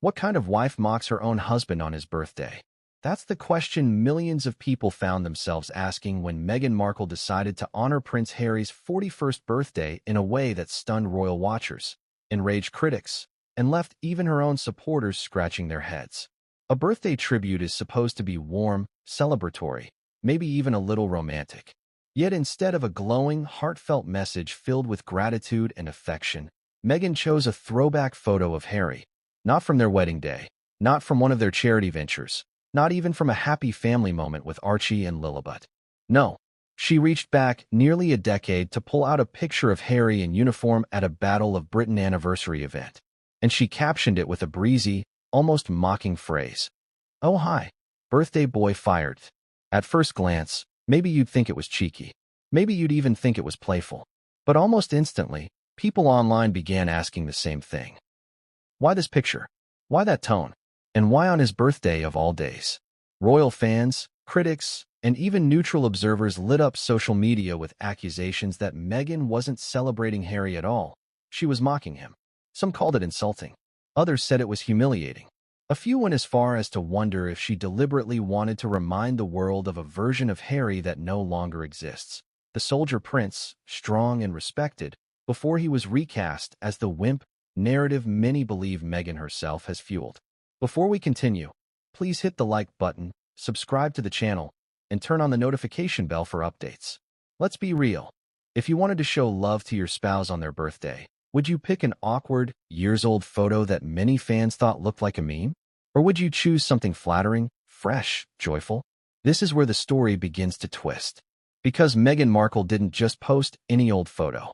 What kind of wife mocks her own husband on his birthday? That's the question millions of people found themselves asking when Meghan Markle decided to honor Prince Harry's 41st birthday in a way that stunned royal watchers, enraged critics, and left even her own supporters scratching their heads. A birthday tribute is supposed to be warm, celebratory, maybe even a little romantic. Yet instead of a glowing, heartfelt message filled with gratitude and affection, Meghan chose a throwback photo of Harry. Not from their wedding day, not from one of their charity ventures, not even from a happy family moment with Archie and Lilibet. No, she reached back nearly a decade to pull out a picture of Harry in uniform at a Battle of Britain anniversary event, and she captioned it with a breezy, almost mocking phrase. "Oh hi, birthday boy fired." At first glance, maybe you'd think it was cheeky. Maybe you'd even think it was playful. But almost instantly, people online began asking the same thing. Why this picture? Why that tone? And why on his birthday of all days? Royal fans, critics, and even neutral observers lit up social media with accusations that Meghan wasn't celebrating Harry at all. She was mocking him. Some called it insulting. Others said it was humiliating. A few went as far as to wonder if she deliberately wanted to remind the world of a version of Harry that no longer exists. The soldier prince, strong and respected, before he was recast as the wimp narrative many believe Meghan herself has fueled. Before we continue, please hit the like button, subscribe to the channel, and turn on the notification bell for updates. Let's be real. If you wanted to show love to your spouse on their birthday, would you pick an awkward, years-old photo that many fans thought looked like a meme? Or would you choose something flattering, fresh, joyful? This is where the story begins to twist. Because Meghan Markle didn't just post any old photo.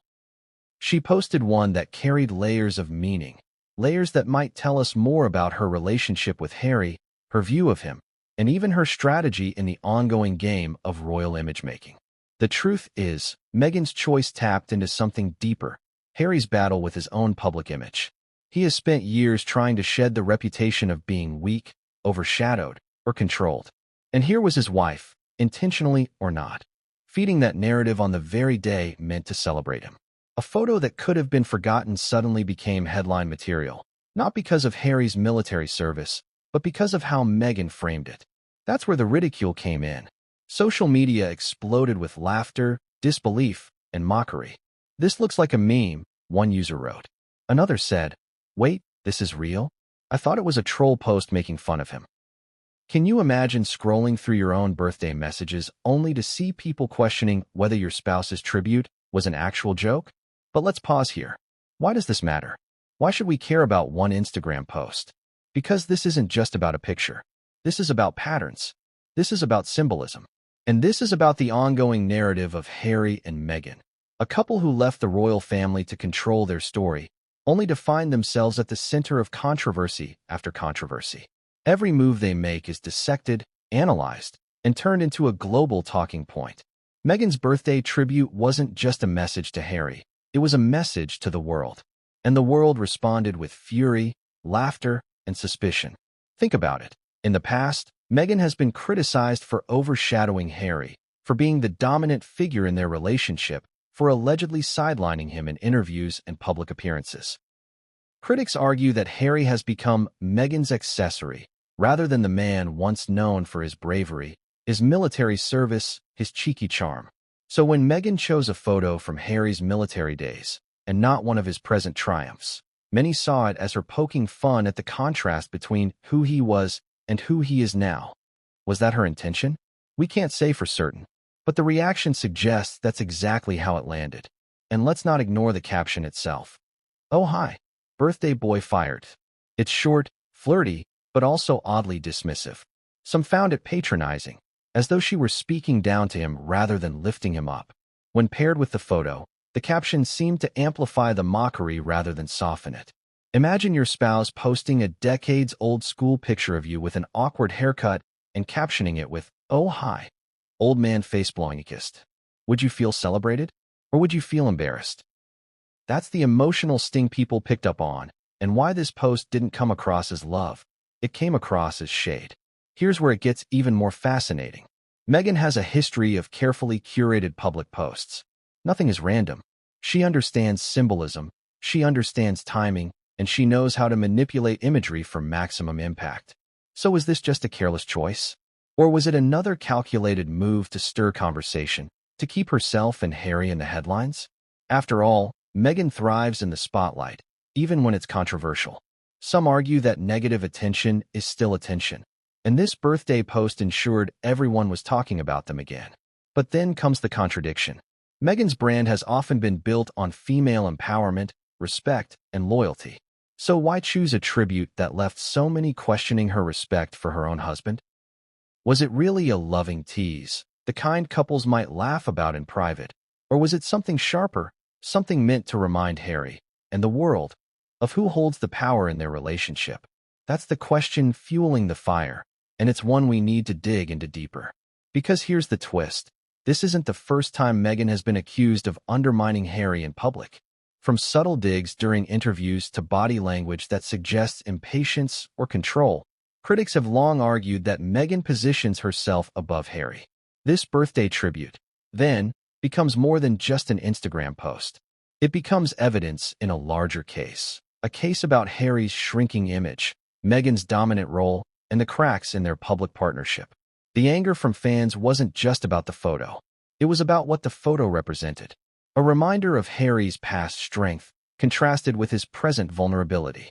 She posted one that carried layers of meaning, layers that might tell us more about her relationship with Harry, her view of him, and even her strategy in the ongoing game of royal image-making. The truth is, Meghan's choice tapped into something deeper, Harry's battle with his own public image. He has spent years trying to shed the reputation of being weak, overshadowed, or controlled. And here was his wife, intentionally or not, feeding that narrative on the very day meant to celebrate him. A photo that could have been forgotten suddenly became headline material, not because of Harry's military service, but because of how Meghan framed it. That's where the ridicule came in. Social media exploded with laughter, disbelief, and mockery. "This looks like a meme," one user wrote. Another said, "Wait, this is real? I thought it was a troll post making fun of him." Can you imagine scrolling through your own birthday messages only to see people questioning whether your spouse's tribute was an actual joke? But let's pause here. Why does this matter? Why should we care about one Instagram post? Because this isn't just about a picture. This is about patterns. This is about symbolism. And this is about the ongoing narrative of Harry and Meghan, a couple who left the royal family to control their story, only to find themselves at the center of controversy after controversy. Every move they make is dissected, analyzed, and turned into a global talking point. Meghan's birthday tribute wasn't just a message to Harry. It was a message to the world. And the world responded with fury, laughter, and suspicion. Think about it. In the past, Meghan has been criticized for overshadowing Harry, for being the dominant figure in their relationship, for allegedly sidelining him in interviews and public appearances. Critics argue that Harry has become Meghan's accessory, rather than the man once known for his bravery, his military service, his cheeky charm. So when Meghan chose a photo from Harry's military days, and not one of his present triumphs, many saw it as her poking fun at the contrast between who he was and who he is now. Was that her intention? We can't say for certain, but the reaction suggests that's exactly how it landed. And let's not ignore the caption itself. "Oh hi, birthday boy fired." It's short, flirty, but also oddly dismissive. Some found it patronizing, as though she were speaking down to him rather than lifting him up. When paired with the photo, the caption seemed to amplify the mockery rather than soften it. Imagine your spouse posting a decades-old school picture of you with an awkward haircut and captioning it with, "Oh hi, old man face blowing a kiss." Would you feel celebrated? Or would you feel embarrassed? That's the emotional sting people picked up on, and why this post didn't come across as love. It came across as shade. Here's where it gets even more fascinating. Meghan has a history of carefully curated public posts. Nothing is random. She understands symbolism, she understands timing, and she knows how to manipulate imagery for maximum impact. So was this just a careless choice? Or was it another calculated move to stir conversation, to keep herself and Harry in the headlines? After all, Meghan thrives in the spotlight, even when it's controversial. Some argue that negative attention is still attention, and this birthday post ensured everyone was talking about them again. But then comes the contradiction. Meghan's brand has often been built on female empowerment, respect, and loyalty. So why choose a tribute that left so many questioning her respect for her own husband? Was it really a loving tease, the kind couples might laugh about in private, or was it something sharper, something meant to remind Harry and the world of who holds the power in their relationship? That's the question fueling the fire, and it's one we need to dig into deeper. Because here's the twist. This isn't the first time Meghan has been accused of undermining Harry in public. From subtle digs during interviews to body language that suggests impatience or control, critics have long argued that Meghan positions herself above Harry. This birthday tribute, then, becomes more than just an Instagram post. It becomes evidence in a larger case, a case about Harry's shrinking image, Meghan's dominant role, and the cracks in their public partnership. The anger from fans wasn't just about the photo. It was about what the photo represented. A reminder of Harry's past strength, contrasted with his present vulnerability.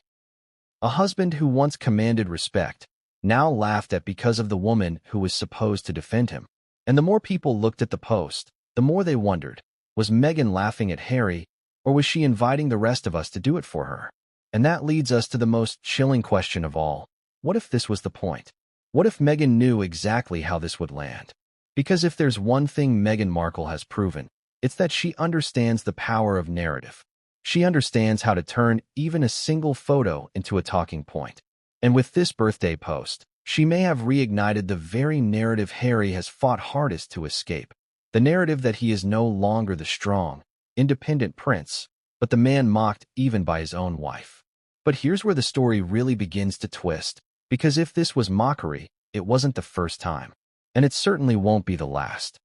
A husband who once commanded respect, now laughed at because of the woman who was supposed to defend him. And the more people looked at the post, the more they wondered, was Meghan laughing at Harry, or was she inviting the rest of us to do it for her? And that leads us to the most chilling question of all. What if this was the point? What if Meghan knew exactly how this would land? Because if there's one thing Meghan Markle has proven, it's that she understands the power of narrative. She understands how to turn even a single photo into a talking point. And with this birthday post, she may have reignited the very narrative Harry has fought hardest to escape. The narrative that he is no longer the strong, independent prince, but the man mocked even by his own wife. But here's where the story really begins to twist, because if this was mockery, it wasn't the first time. And it certainly won't be the last.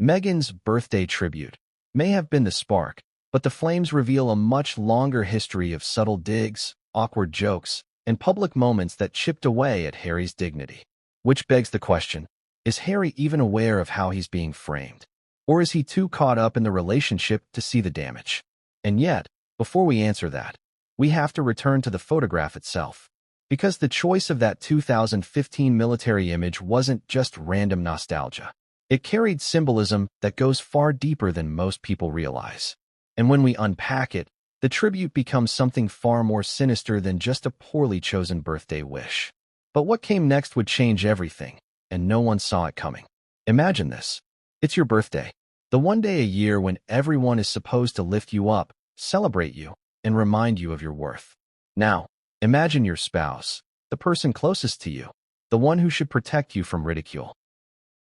Meghan's birthday tribute may have been the spark, but the flames reveal a much longer history of subtle digs, awkward jokes, and public moments that chipped away at Harry's dignity. Which begs the question, is Harry even aware of how he's being framed? Or is he too caught up in the relationship to see the damage? And yet, before we answer that, we have to return to the photograph itself. Because the choice of that 2015 military image wasn't just random nostalgia. It carried symbolism that goes far deeper than most people realize. And when we unpack it, the tribute becomes something far more sinister than just a poorly chosen birthday wish. But what came next would change everything, and no one saw it coming. Imagine this. It's your birthday, the one day a year when everyone is supposed to lift you up, celebrate you, and remind you of your worth. Now, imagine your spouse, the person closest to you, the one who should protect you from ridicule.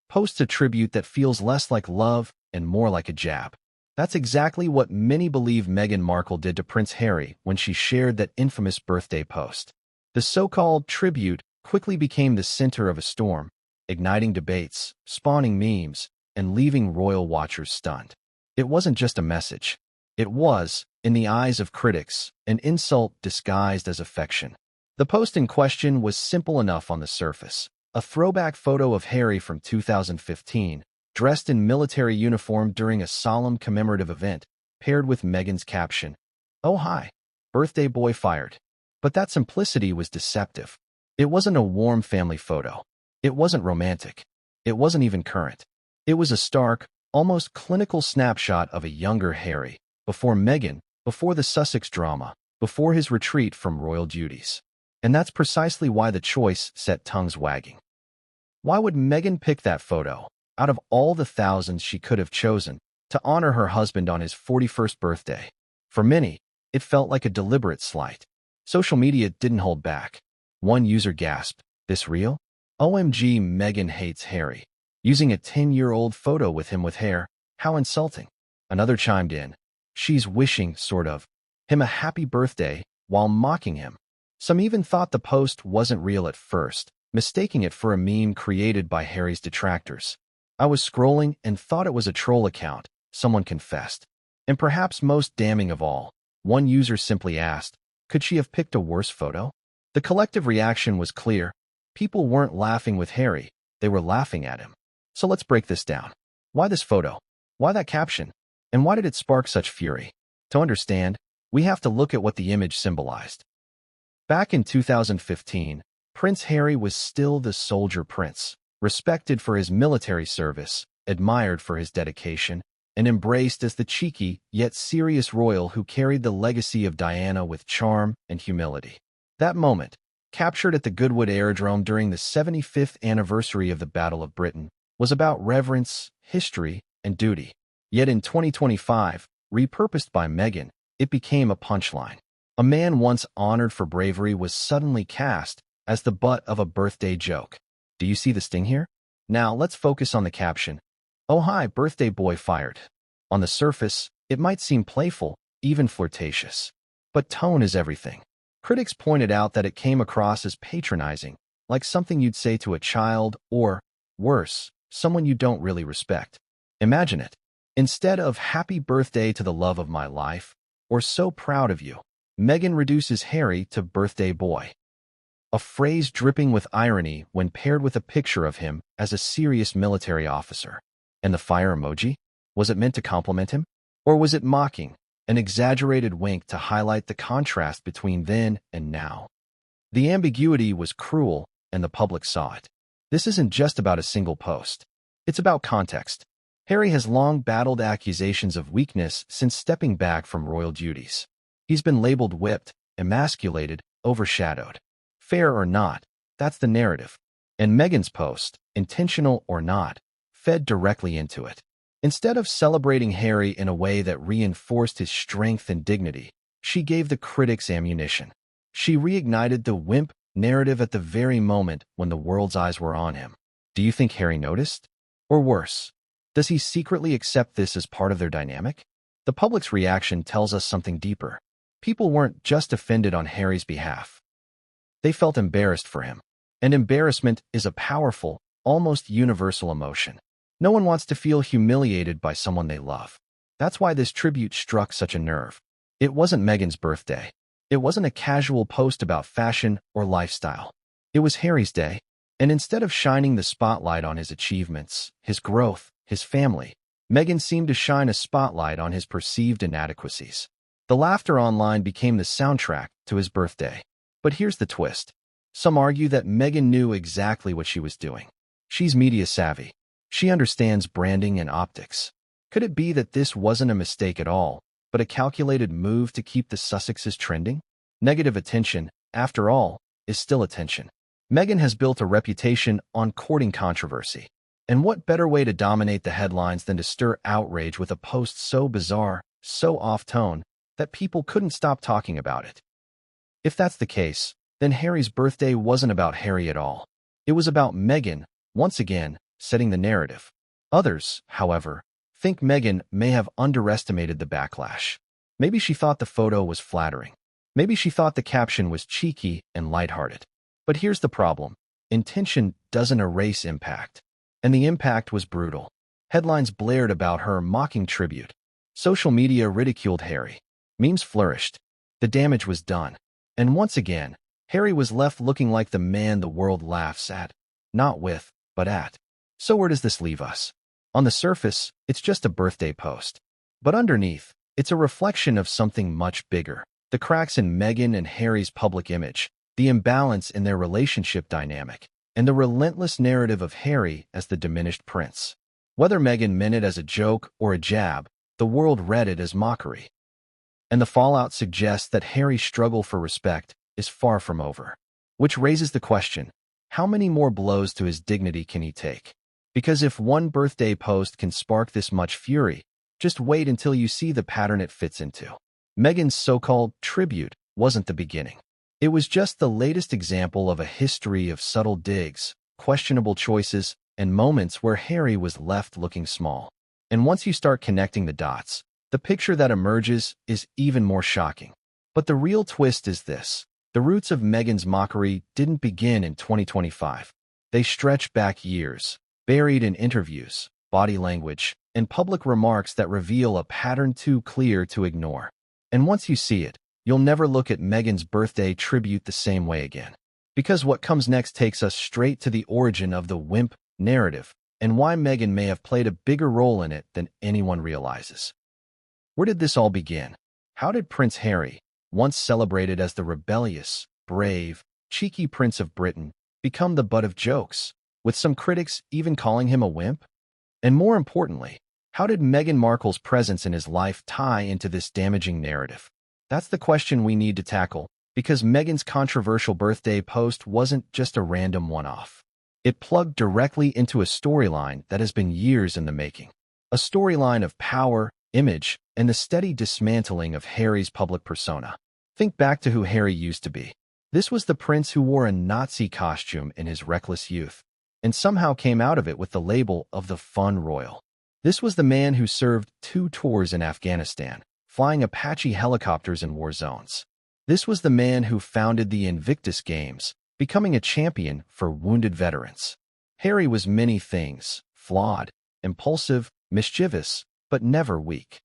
Post a tribute that feels less like love and more like a jab. That's exactly what many believe Meghan Markle did to Prince Harry when she shared that infamous birthday post. The so-called tribute quickly became the center of a storm, igniting debates, spawning memes, and leaving royal watchers stunned. It wasn't just a message. It was, in the eyes of critics, an insult disguised as affection. The post in question was simple enough on the surface. A throwback photo of Harry from 2015, dressed in military uniform during a solemn commemorative event, paired with Meghan's caption, "Oh hi, birthday boy fired." But that simplicity was deceptive. It wasn't a warm family photo. It wasn't romantic. It wasn't even current. It was a stark, almost clinical snapshot of a younger Harry, before Meghan, before the Sussex drama, before his retreat from royal duties. And that's precisely why the choice set tongues wagging. Why would Meghan pick that photo, out of all the thousands she could have chosen, to honor her husband on his 41st birthday? For many, it felt like a deliberate slight. Social media didn't hold back. One user gasped, "This real? OMG, Meghan hates Harry. Using a 10-year-old photo with him with hair, how insulting." Another chimed in, "She's wishing, sort of, him a happy birthday while mocking him." Some even thought the post wasn't real at first, mistaking it for a meme created by Harry's detractors. "I was scrolling and thought it was a troll account," someone confessed. And perhaps most damning of all, one user simply asked, Could she have picked a worse photo? The collective reaction was clear. People weren't laughing with Harry, they were laughing at him. So let's break this down. Why this photo? Why that caption? And why did it spark such fury? To understand, we have to look at what the image symbolized. Back in 2015, Prince Harry was still the soldier prince, respected for his military service, admired for his dedication, and embraced as the cheeky yet serious royal who carried the legacy of Diana with charm and humility. That moment, captured at the Goodwood Aerodrome during the 75th anniversary of the Battle of Britain, was about reverence, history, and duty. Yet in 2025, repurposed by Meghan, it became a punchline. A man once honored for bravery was suddenly cast as the butt of a birthday joke. Do you see the sting here? Now let's focus on the caption. "Oh hi, birthday boy fired." On the surface, it might seem playful, even flirtatious. But tone is everything. Critics pointed out that it came across as patronizing, like something you'd say to a child or, worse, someone you don't really respect. Imagine it. Instead of "Happy birthday to the love of my life," or "So proud of you," Meghan reduces Harry to "birthday boy." A phrase dripping with irony when paired with a picture of him as a serious military officer. And the fire emoji? Was it meant to compliment him? Or was it mocking, an exaggerated wink to highlight the contrast between then and now? The ambiguity was cruel, and the public saw it. This isn't just about a single post. It's about context. Harry has long battled accusations of weakness since stepping back from royal duties. He's been labeled whipped, emasculated, overshadowed. Fair or not, that's the narrative. And Meghan's post, intentional or not, fed directly into it. Instead of celebrating Harry in a way that reinforced his strength and dignity, she gave the critics ammunition. She reignited the wimp narrative at the very moment when the world's eyes were on him. Do you think Harry noticed? Or worse, does he secretly accept this as part of their dynamic? The public's reaction tells us something deeper. People weren't just offended on Harry's behalf. They felt embarrassed for him. And embarrassment is a powerful, almost universal emotion. No one wants to feel humiliated by someone they love. That's why this tribute struck such a nerve. It wasn't Meghan's birthday. It wasn't a casual post about fashion or lifestyle. It was Harry's day. And instead of shining the spotlight on his achievements, his growth, his family, Meghan seemed to shine a spotlight on his perceived inadequacies. The laughter online became the soundtrack to his birthday. But here's the twist. Some argue that Meghan knew exactly what she was doing. She's media savvy. She understands branding and optics. Could it be that this wasn't a mistake at all, but a calculated move to keep the Sussexes trending? Negative attention, after all, is still attention. Meghan has built a reputation on courting controversy. And what better way to dominate the headlines than to stir outrage with a post so bizarre, so off-tone, that people couldn't stop talking about it? If that's the case, then Harry's birthday wasn't about Harry at all. It was about Meghan, once again, setting the narrative. Others, however, think Meghan may have underestimated the backlash. Maybe she thought the photo was flattering. Maybe she thought the caption was cheeky and lighthearted. But here's the problem. Intention doesn't erase impact. And the impact was brutal. Headlines blared about her mocking tribute. Social media ridiculed Harry. Memes flourished. The damage was done. And once again, Harry was left looking like the man the world laughs at. Not with, but at. So where does this leave us? On the surface, it's just a birthday post. But underneath, it's a reflection of something much bigger. The cracks in Meghan and Harry's public image, the imbalance in their relationship dynamic, and the relentless narrative of Harry as the diminished prince. Whether Meghan meant it as a joke or a jab, the world read it as mockery. And the fallout suggests that Harry's struggle for respect is far from over. Which raises the question, how many more blows to his dignity can he take? Because if one birthday post can spark this much fury, just wait until you see the pattern it fits into. Meghan's so-called tribute wasn't the beginning. It was just the latest example of a history of subtle digs, questionable choices, and moments where Harry was left looking small. And once you start connecting the dots, the picture that emerges is even more shocking. But the real twist is this. The roots of Meghan's mockery didn't begin in 2025. They stretch back years, buried in interviews, body language, and public remarks that reveal a pattern too clear to ignore. And once you see it, you'll never look at Meghan's birthday tribute the same way again. Because what comes next takes us straight to the origin of the wimp narrative and why Meghan may have played a bigger role in it than anyone realizes. Where did this all begin? How did Prince Harry, once celebrated as the rebellious, brave, cheeky Prince of Britain, become the butt of jokes, with some critics even calling him a wimp? And more importantly, how did Meghan Markle's presence in his life tie into this damaging narrative? That's the question we need to tackle, because Meghan's controversial birthday post wasn't just a random one-off. It plugged directly into a storyline that has been years in the making. A storyline of power, image, and the steady dismantling of Harry's public persona. Think back to who Harry used to be. This was the prince who wore a Nazi costume in his reckless youth, and somehow came out of it with the label of the fun royal. This was the man who served 2 tours in Afghanistan, flying Apache helicopters in war zones. This was the man who founded the Invictus Games, becoming a champion for wounded veterans. Harry was many things: flawed, impulsive, mischievous, but never weak.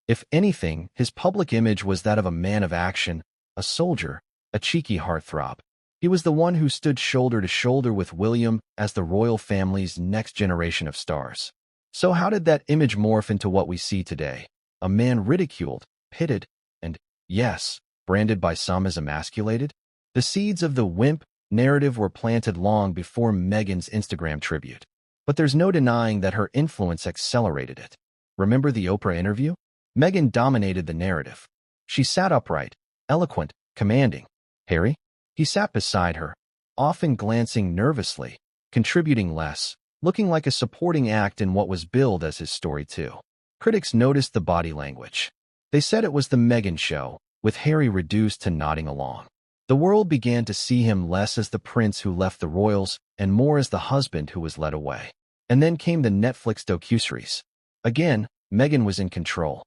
If anything, his public image was that of a man of action, a soldier, a cheeky heartthrob. He was the one who stood shoulder to shoulder with William as the royal family's next generation of stars. So how did that image morph into what we see today? A man ridiculed, pitted, and, yes, branded by some as emasculated? The seeds of the wimp narrative were planted long before Meghan's Instagram tribute. But there's no denying that her influence accelerated it. Remember the Oprah interview? Meghan dominated the narrative. She sat upright, eloquent, commanding. Harry? He sat beside her, often glancing nervously, contributing less, looking like a supporting act in what was billed as his story too. Critics noticed the body language. They said it was the Meghan show, with Harry reduced to nodding along. The world began to see him less as the prince who left the royals and more as the husband who was led away. And then came the Netflix docuseries. Again, Meghan was in control.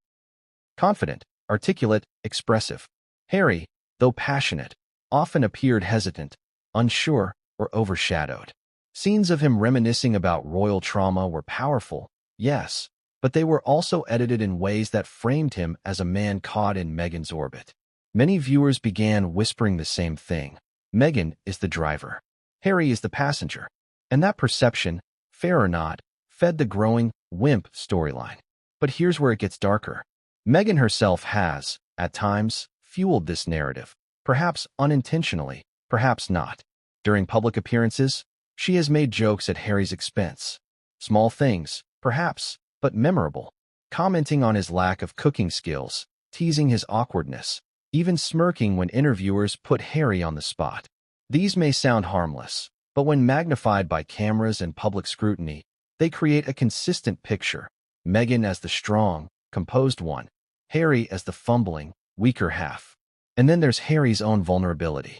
Confident, articulate, expressive. Harry, though passionate, often appeared hesitant, unsure, or overshadowed. Scenes of him reminiscing about royal trauma were powerful, yes, but they were also edited in ways that framed him as a man caught in Meghan's orbit. Many viewers began whispering the same thing. Meghan is the driver. Harry is the passenger. And that perception, fair or not, fed the growing wimp storyline. But here's where it gets darker. Meghan herself has, at times, fueled this narrative, perhaps unintentionally, perhaps not. During public appearances, she has made jokes at Harry's expense. Small things, perhaps, but memorable. Commenting on his lack of cooking skills, teasing his awkwardness, even smirking when interviewers put Harry on the spot. These may sound harmless, but when magnified by cameras and public scrutiny, they create a consistent picture. Meghan as the strong, composed one, Harry as the fumbling, weaker half. And then there's Harry's own vulnerability.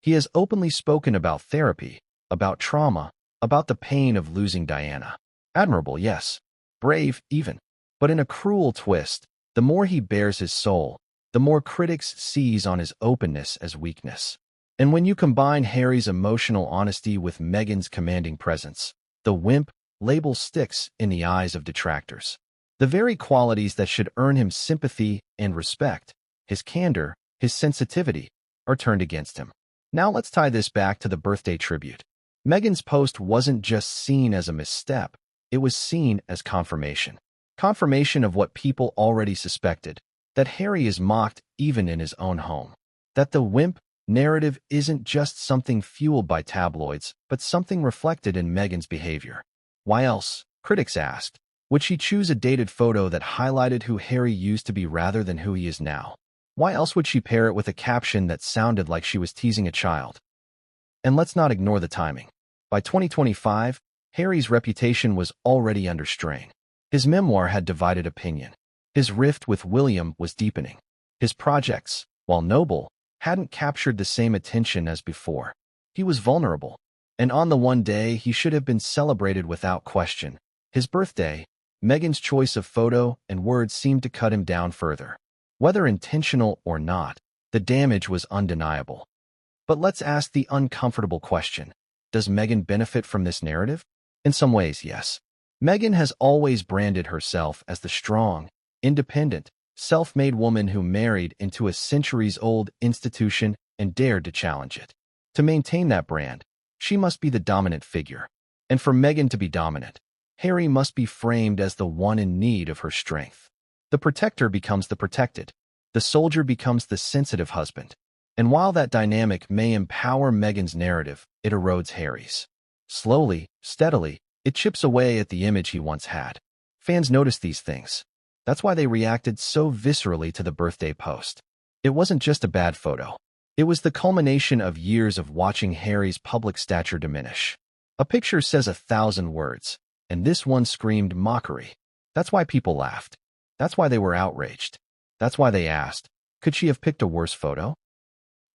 He has openly spoken about therapy, about trauma, about the pain of losing Diana. Admirable, yes. Brave, even. But in a cruel twist, the more he bears his soul, the more critics seize on his openness as weakness. And when you combine Harry's emotional honesty with Meghan's commanding presence, the wimp label sticks in the eyes of detractors. The very qualities that should earn him sympathy and respect, his candor, his sensitivity, are turned against him. Now let's tie this back to the birthday tribute. Meghan's post wasn't just seen as a misstep, it was seen as confirmation. Confirmation of what people already suspected, that Harry is mocked even in his own home. That the wimp narrative isn't just something fueled by tabloids, but something reflected in Meghan's behavior. Why else, critics asked, would she choose a dated photo that highlighted who Harry used to be rather than who he is now? Why else would she pair it with a caption that sounded like she was teasing a child? And let's not ignore the timing. By 2025, Harry's reputation was already under strain. His memoir had divided opinion. His rift with William was deepening. His projects, while noble, hadn't captured the same attention as before. He was vulnerable. And on the one day he should have been celebrated without question, his birthday, Meghan's choice of photo and words seemed to cut him down further. Whether intentional or not, the damage was undeniable. But let's ask the uncomfortable question. Does Meghan benefit from this narrative? In some ways, yes. Meghan has always branded herself as the strong, independent, self-made woman who married into a centuries-old institution and dared to challenge it. To maintain that brand, she must be the dominant figure. And for Meghan to be dominant, Harry must be framed as the one in need of her strength. The protector becomes the protected. The soldier becomes the sensitive husband. And while that dynamic may empower Meghan's narrative, it erodes Harry's. Slowly, steadily, it chips away at the image he once had. Fans notice these things. That's why they reacted so viscerally to the birthday post. It wasn't just a bad photo. It was the culmination of years of watching Harry's public stature diminish. A picture says 1,000 words, and this one screamed mockery. That's why people laughed. That's why they were outraged. That's why they asked, could she have picked a worse photo?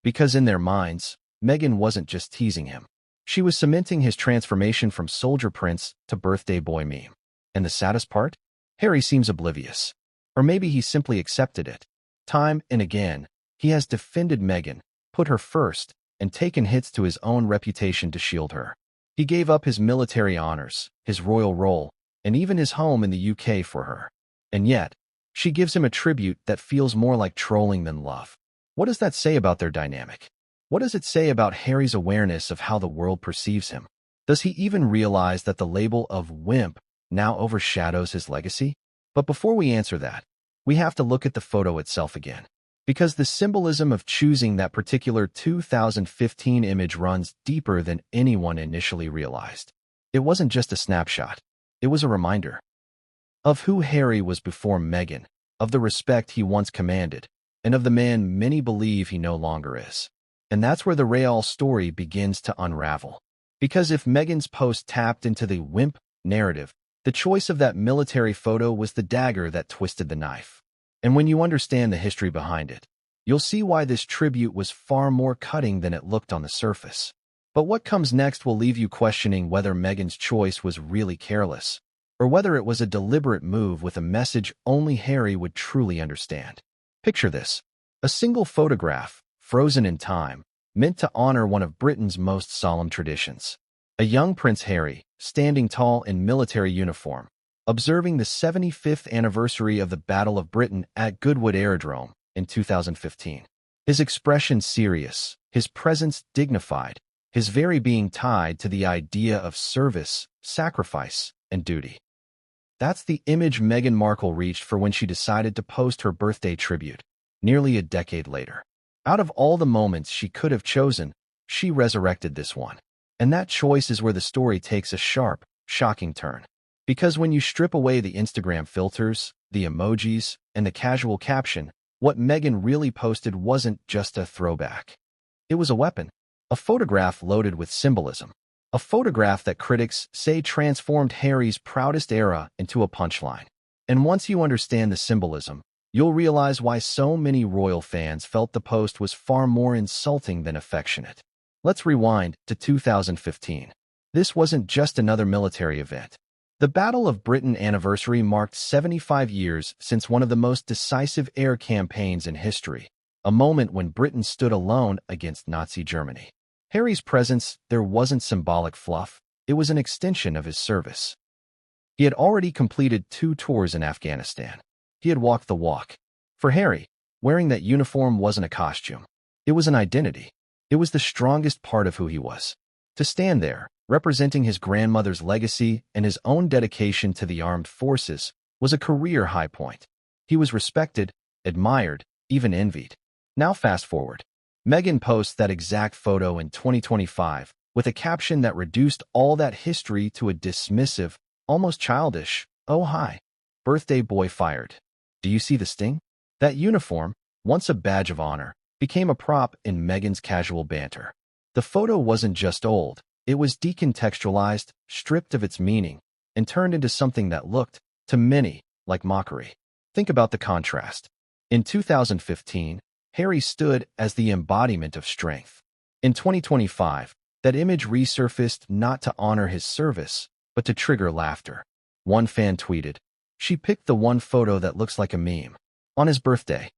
Because in their minds, Meghan wasn't just teasing him. She was cementing his transformation from soldier prince to birthday boy meme. And the saddest part? Harry seems oblivious. Or maybe he simply accepted it. Time and again, he has defended Meghan, put her first, and taken hits to his own reputation to shield her. He gave up his military honors, his royal role, and even his home in the UK for her. And yet, she gives him a tribute that feels more like trolling than love. What does that say about their dynamic? What does it say about Harry's awareness of how the world perceives him? Does he even realize that the label of wimp now overshadows his legacy? But before we answer that, we have to look at the photo itself again. Because the symbolism of choosing that particular 2015 image runs deeper than anyone initially realized. It wasn't just a snapshot. It was a reminder of who Harry was before Meghan, of the respect he once commanded, and of the man many believe he no longer is. And that's where the real story begins to unravel. Because if Meghan's post tapped into the wimp narrative, the choice of that military photo was the dagger that twisted the knife. And when you understand the history behind it, you'll see why this tribute was far more cutting than it looked on the surface. But what comes next will leave you questioning whether Meghan's choice was really careless, or whether it was a deliberate move with a message only Harry would truly understand. Picture this: a single photograph, frozen in time, meant to honor one of Britain's most solemn traditions. A young Prince Harry, standing tall in military uniform, observing the 75th anniversary of the Battle of Britain at Goodwood Aerodrome in 2015. His expression serious, his presence dignified, his very being tied to the idea of service, sacrifice, and duty. That's the image Meghan Markle reached for when she decided to post her birthday tribute, nearly a decade later. Out of all the moments she could have chosen, she resurrected this one. And that choice is where the story takes a sharp, shocking turn. Because when you strip away the Instagram filters, the emojis, and the casual caption, what Meghan really posted wasn't just a throwback. It was a weapon, a photograph loaded with symbolism, a photograph that critics say transformed Harry's proudest era into a punchline. And once you understand the symbolism, you'll realize why so many royal fans felt the post was far more insulting than affectionate. Let's rewind to 2015. This wasn't just another military event. The Battle of Britain anniversary marked 75 years since one of the most decisive air campaigns in history, a moment when Britain stood alone against Nazi Germany. Harry's presence there wasn't symbolic fluff, it was an extension of his service. He had already completed 2 tours in Afghanistan. He had walked the walk. For Harry, wearing that uniform wasn't a costume. It was an identity. It was the strongest part of who he was. To stand there, representing his grandmother's legacy and his own dedication to the armed forces, was a career high point. He was respected, admired, even envied. Now fast forward. Meghan posts that exact photo in 2025 with a caption that reduced all that history to a dismissive, almost childish, "Oh hi, birthday boy fired." Do you see the sting? That uniform, once a badge of honor, became a prop in Meghan's casual banter. The photo wasn't just old. It was decontextualized, stripped of its meaning, and turned into something that looked, to many, like mockery. Think about the contrast. In 2015, Harry stood as the embodiment of strength. In 2025, that image resurfaced not to honor his service, but to trigger laughter. One fan tweeted, "She picked the one photo that looks like a meme. On his birthday."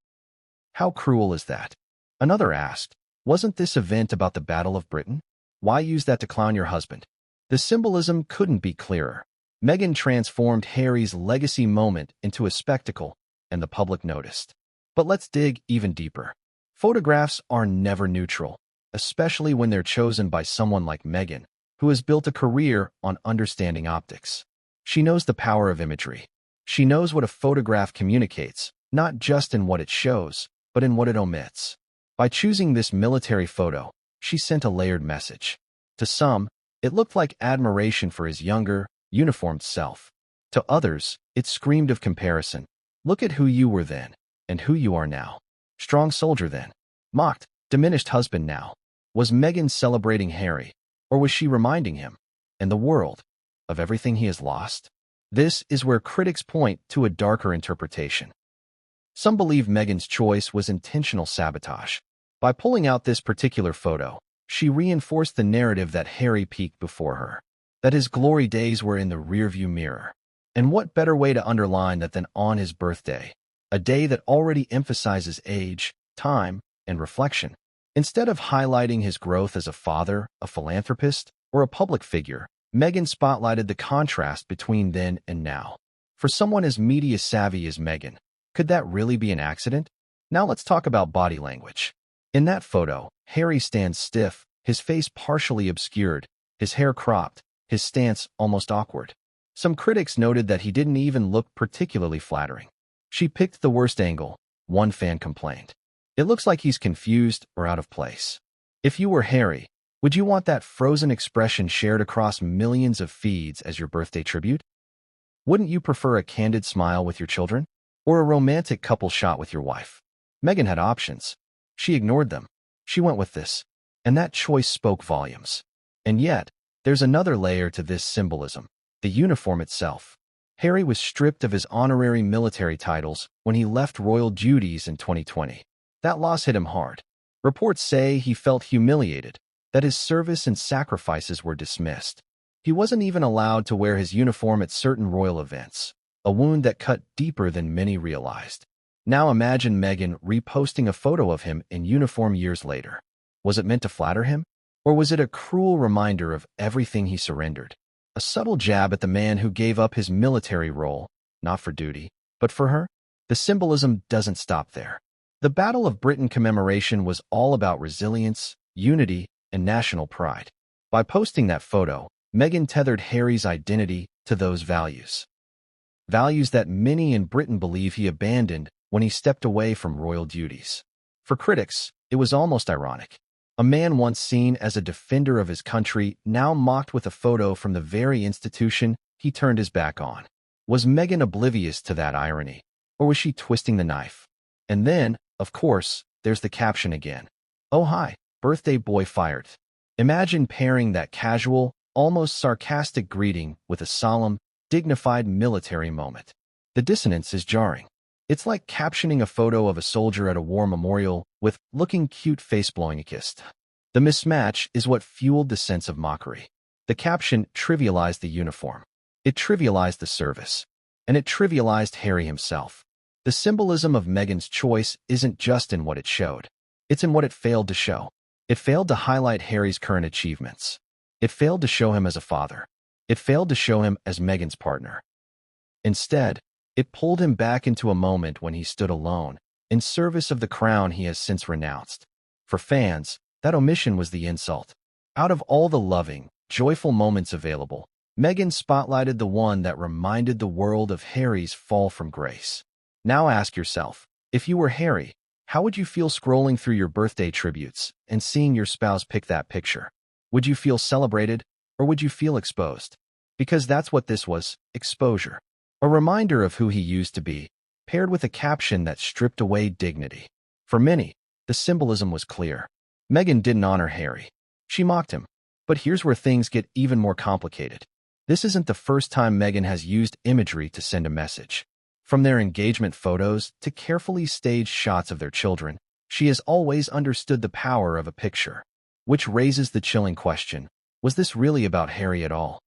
How cruel is that? Another asked, "Wasn't this event about the Battle of Britain? Why use that to clown your husband?" The symbolism couldn't be clearer. Meghan transformed Harry's legacy moment into a spectacle, and the public noticed. But let's dig even deeper. Photographs are never neutral, especially when they're chosen by someone like Meghan, who has built a career on understanding optics. She knows the power of imagery. She knows what a photograph communicates, not just in what it shows, but in what it omits. By choosing this military photo, she sent a layered message. To some, it looked like admiration for his younger, uniformed self. To others, it screamed of comparison. Look at who you were then, and who you are now. Strong soldier then. Mocked, diminished husband now. Was Meghan celebrating Harry, or was she reminding him, and the world, of everything he has lost? This is where critics point to a darker interpretation. Some believe Meghan's choice was intentional sabotage. By pulling out this particular photo, she reinforced the narrative that Harry peaked before her, that his glory days were in the rearview mirror. And what better way to underline that than on his birthday, a day that already emphasizes age, time, and reflection? Instead of highlighting his growth as a father, a philanthropist, or a public figure, Meghan spotlighted the contrast between then and now. For someone as media-savvy as Meghan, could that really be an accident? Now let's talk about body language. In that photo, Harry stands stiff, his face partially obscured, his hair cropped, his stance almost awkward. Some critics noted that he didn't even look particularly flattering. She picked the worst angle, one fan complained. It looks like he's confused or out of place. If you were Harry, would you want that frozen expression shared across millions of feeds as your birthday tribute? Wouldn't you prefer a candid smile with your children? Or a romantic couple shot with your wife? Meghan had options. She ignored them. She went with this. And that choice spoke volumes. And yet, there's another layer to this symbolism, the uniform itself. Harry was stripped of his honorary military titles when he left royal duties in 2020. That loss hit him hard. Reports say he felt humiliated, that his service and sacrifices were dismissed. He wasn't even allowed to wear his uniform at certain royal events, a wound that cut deeper than many realized. Now imagine Meghan reposting a photo of him in uniform years later. Was it meant to flatter him? Or was it a cruel reminder of everything he surrendered? A subtle jab at the man who gave up his military role, not for duty, but for her? The symbolism doesn't stop there. The Battle of Britain commemoration was all about resilience, unity, and national pride. By posting that photo, Meghan tethered Harry's identity to those values. Values that many in Britain believe he abandoned when he stepped away from royal duties. For critics, it was almost ironic. A man once seen as a defender of his country, now mocked with a photo from the very institution he turned his back on. Was Meghan oblivious to that irony? Or was she twisting the knife? And then, of course, there's the caption again. Oh hi, birthday boy fired. Imagine pairing that casual, almost sarcastic greeting with a solemn, dignified military moment. The dissonance is jarring. It's like captioning a photo of a soldier at a war memorial with "looking cute face blowing a kiss." The mismatch is what fueled the sense of mockery. The caption trivialized the uniform. It trivialized the service. And it trivialized Harry himself. The symbolism of Meghan's choice isn't just in what it showed. It's in what it failed to show. It failed to highlight Harry's current achievements. It failed to show him as a father. It failed to show him as Meghan's partner. Instead, it pulled him back into a moment when he stood alone, in service of the crown he has since renounced. For fans, that omission was the insult. Out of all the loving, joyful moments available, Meghan spotlighted the one that reminded the world of Harry's fall from grace. Now ask yourself, if you were Harry, how would you feel scrolling through your birthday tributes and seeing your spouse pick that picture? Would you feel celebrated, or would you feel exposed? Because that's what this was, exposure. A reminder of who he used to be, paired with a caption that stripped away dignity. For many, the symbolism was clear. Meghan didn't honor Harry. She mocked him. But here's where things get even more complicated. This isn't the first time Meghan has used imagery to send a message. From their engagement photos to carefully staged shots of their children, she has always understood the power of a picture. Which raises the chilling question, was this really about Harry at all?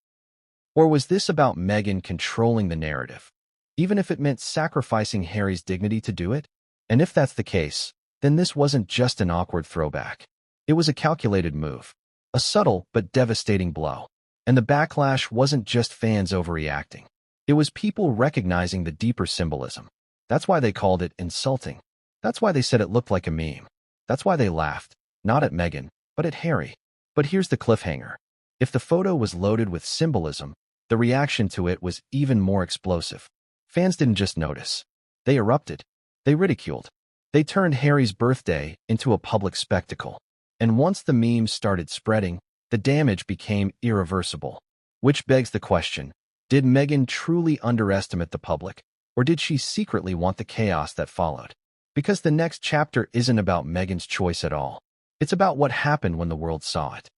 Or was this about Meghan controlling the narrative, even if it meant sacrificing Harry's dignity to do it? And if that's the case, then this wasn't just an awkward throwback. It was a calculated move, a subtle but devastating blow. And the backlash wasn't just fans overreacting. It was people recognizing the deeper symbolism. That's why they called it insulting. That's why they said it looked like a meme. That's why they laughed, not at Meghan, but at Harry. But here's the cliffhanger. If the photo was loaded with symbolism, the reaction to it was even more explosive. Fans didn't just notice. They erupted. They ridiculed. They turned Harry's birthday into a public spectacle. And once the memes started spreading, the damage became irreversible. Which begs the question, did Meghan truly underestimate the public, or did she secretly want the chaos that followed? Because the next chapter isn't about Meghan's choice at all. It's about what happened when the world saw it.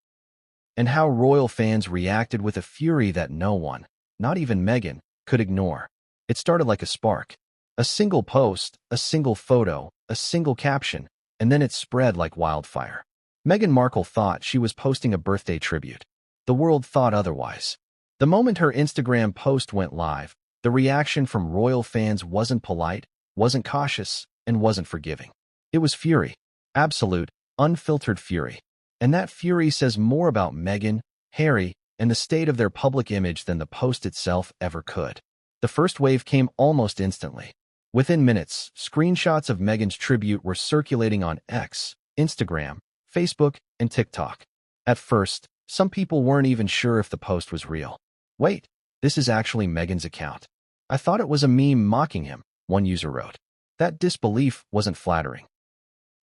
And how royal fans reacted with a fury that no one, not even Meghan, could ignore. It started like a spark. A single post, a single photo, a single caption, and then it spread like wildfire. Meghan Markle thought she was posting a birthday tribute. The world thought otherwise. The moment her Instagram post went live, the reaction from royal fans wasn't polite, wasn't cautious, and wasn't forgiving. It was fury. Absolute, unfiltered fury. And that fury says more about Meghan, Harry, and the state of their public image than the post itself ever could. The first wave came almost instantly. Within minutes, screenshots of Meghan's tribute were circulating on X, Instagram, Facebook, and TikTok. At first, some people weren't even sure if the post was real. Wait, this is actually Meghan's account. I thought it was a meme mocking him, one user wrote. That disbelief wasn't flattering.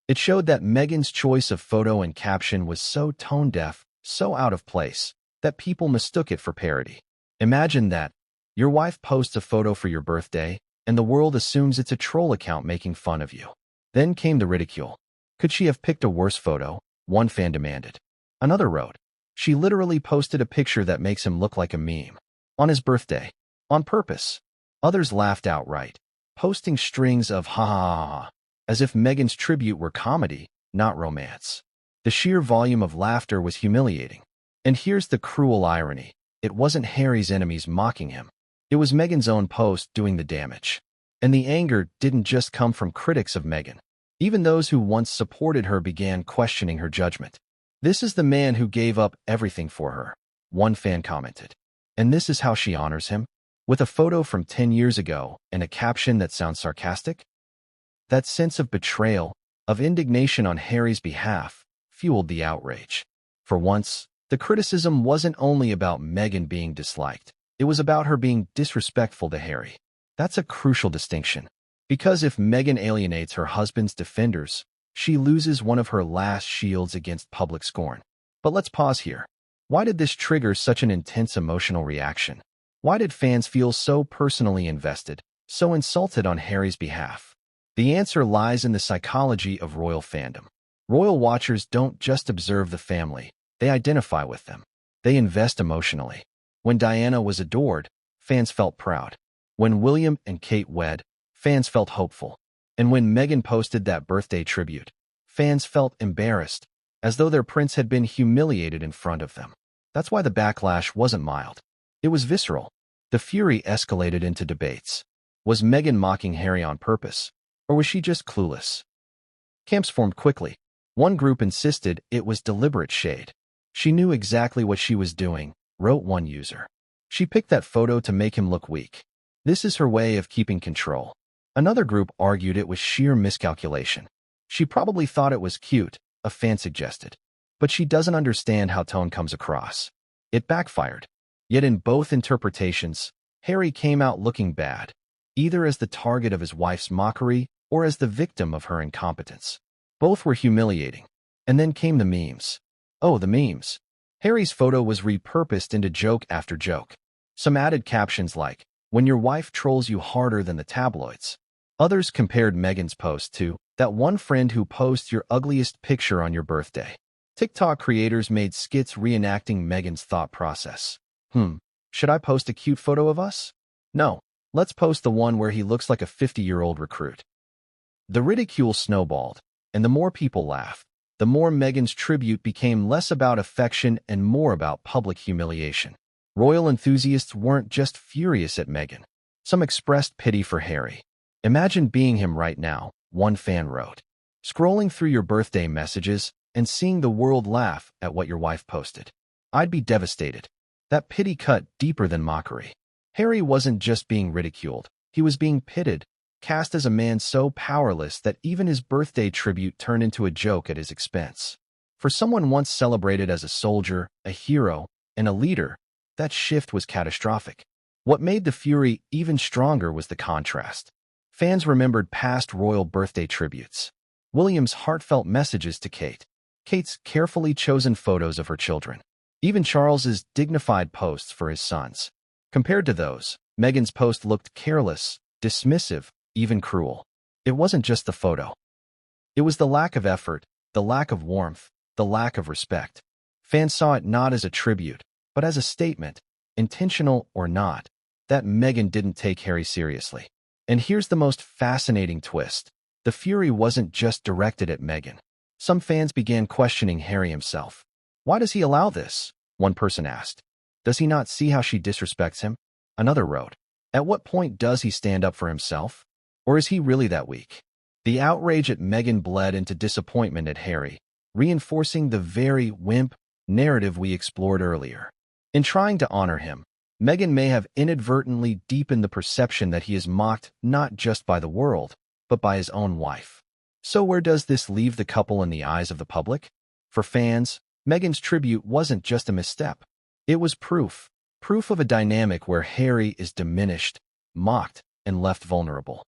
It showed that Meghan's choice of photo and caption was so tone-deaf, so out of place, that people mistook it for parody. Imagine that. Your wife posts a photo for your birthday, and the world assumes it's a troll account making fun of you. Then came the ridicule. Could she have picked a worse photo? One fan demanded. Another wrote, she literally posted a picture that makes him look like a meme. On his birthday. On purpose. Others laughed outright, posting strings of ha ha ha ha, as if Meghan's tribute were comedy, not romance. The sheer volume of laughter was humiliating. And here's the cruel irony. It wasn't Harry's enemies mocking him. It was Meghan's own post doing the damage. And the anger didn't just come from critics of Meghan. Even those who once supported her began questioning her judgment. This is the man who gave up everything for her, one fan commented. And this is how she honors him? With a photo from 10 years ago and a caption that sounds sarcastic? That sense of betrayal, of indignation on Harry's behalf, fueled the outrage. For once, the criticism wasn't only about Meghan being disliked. It was about her being disrespectful to Harry. That's a crucial distinction. Because if Meghan alienates her husband's defenders, she loses one of her last shields against public scorn. But let's pause here. Why did this trigger such an intense emotional reaction? Why did fans feel so personally invested, so insulted on Harry's behalf? The answer lies in the psychology of royal fandom. Royal watchers don't just observe the family, they identify with them. They invest emotionally. When Diana was adored, fans felt proud. When William and Kate wed, fans felt hopeful. And when Meghan posted that birthday tribute, fans felt embarrassed, as though their prince had been humiliated in front of them. That's why the backlash wasn't mild. It was visceral. The fury escalated into debates. Was Meghan mocking Harry on purpose, or was she just clueless? Camps formed quickly. One group insisted it was deliberate shade. She knew exactly what she was doing, wrote one user. She picked that photo to make him look weak. This is her way of keeping control. Another group argued it was sheer miscalculation. She probably thought it was cute, a fan suggested. But she doesn't understand how tone comes across. It backfired. Yet in both interpretations, Harry came out looking bad, either as the target of his wife's mockery or as the victim of her incompetence. Both were humiliating. And then came the memes. Oh, the memes. Harry's photo was repurposed into joke after joke. Some added captions like, when your wife trolls you harder than the tabloids. Others compared Meghan's post to that one friend who posts your ugliest picture on your birthday. TikTok creators made skits reenacting Meghan's thought process. Should I post a cute photo of us? No, let's post the one where he looks like a 50-year-old recruit. The ridicule snowballed, and the more people laughed, the more Meghan's tribute became less about affection and more about public humiliation. Royal enthusiasts weren't just furious at Meghan. Some expressed pity for Harry. Imagine being him right now, one fan wrote. Scrolling through your birthday messages and seeing the world laugh at what your wife posted. I'd be devastated. That pity cut deeper than mockery. Harry wasn't just being ridiculed. He was being pitted, cast as a man so powerless that even his birthday tribute turned into a joke at his expense. For someone once celebrated as a soldier, a hero, and a leader, that shift was catastrophic. What made the fury even stronger was the contrast. Fans remembered past royal birthday tributes. William's heartfelt messages to Kate, Kate's carefully chosen photos of her children, even Charles's dignified posts for his sons. Compared to those, Meghan's post looked careless, dismissive, even cruel. It wasn't just the photo. It was the lack of effort, the lack of warmth, the lack of respect. Fans saw it not as a tribute, but as a statement, intentional or not, that Meghan didn't take Harry seriously. And here's the most fascinating twist. The fury wasn't just directed at Meghan. Some fans began questioning Harry himself. Why does he allow this? One person asked. Does he not see how she disrespects him? Another wrote. At what point does he stand up for himself? Or is he really that weak? The outrage at Meghan bled into disappointment at Harry, reinforcing the very wimp narrative we explored earlier. In trying to honor him, Meghan may have inadvertently deepened the perception that he is mocked not just by the world, but by his own wife. So where does this leave the couple in the eyes of the public? For fans, Meghan's tribute wasn't just a misstep. It was proof of a dynamic where Harry is diminished, mocked, and left vulnerable.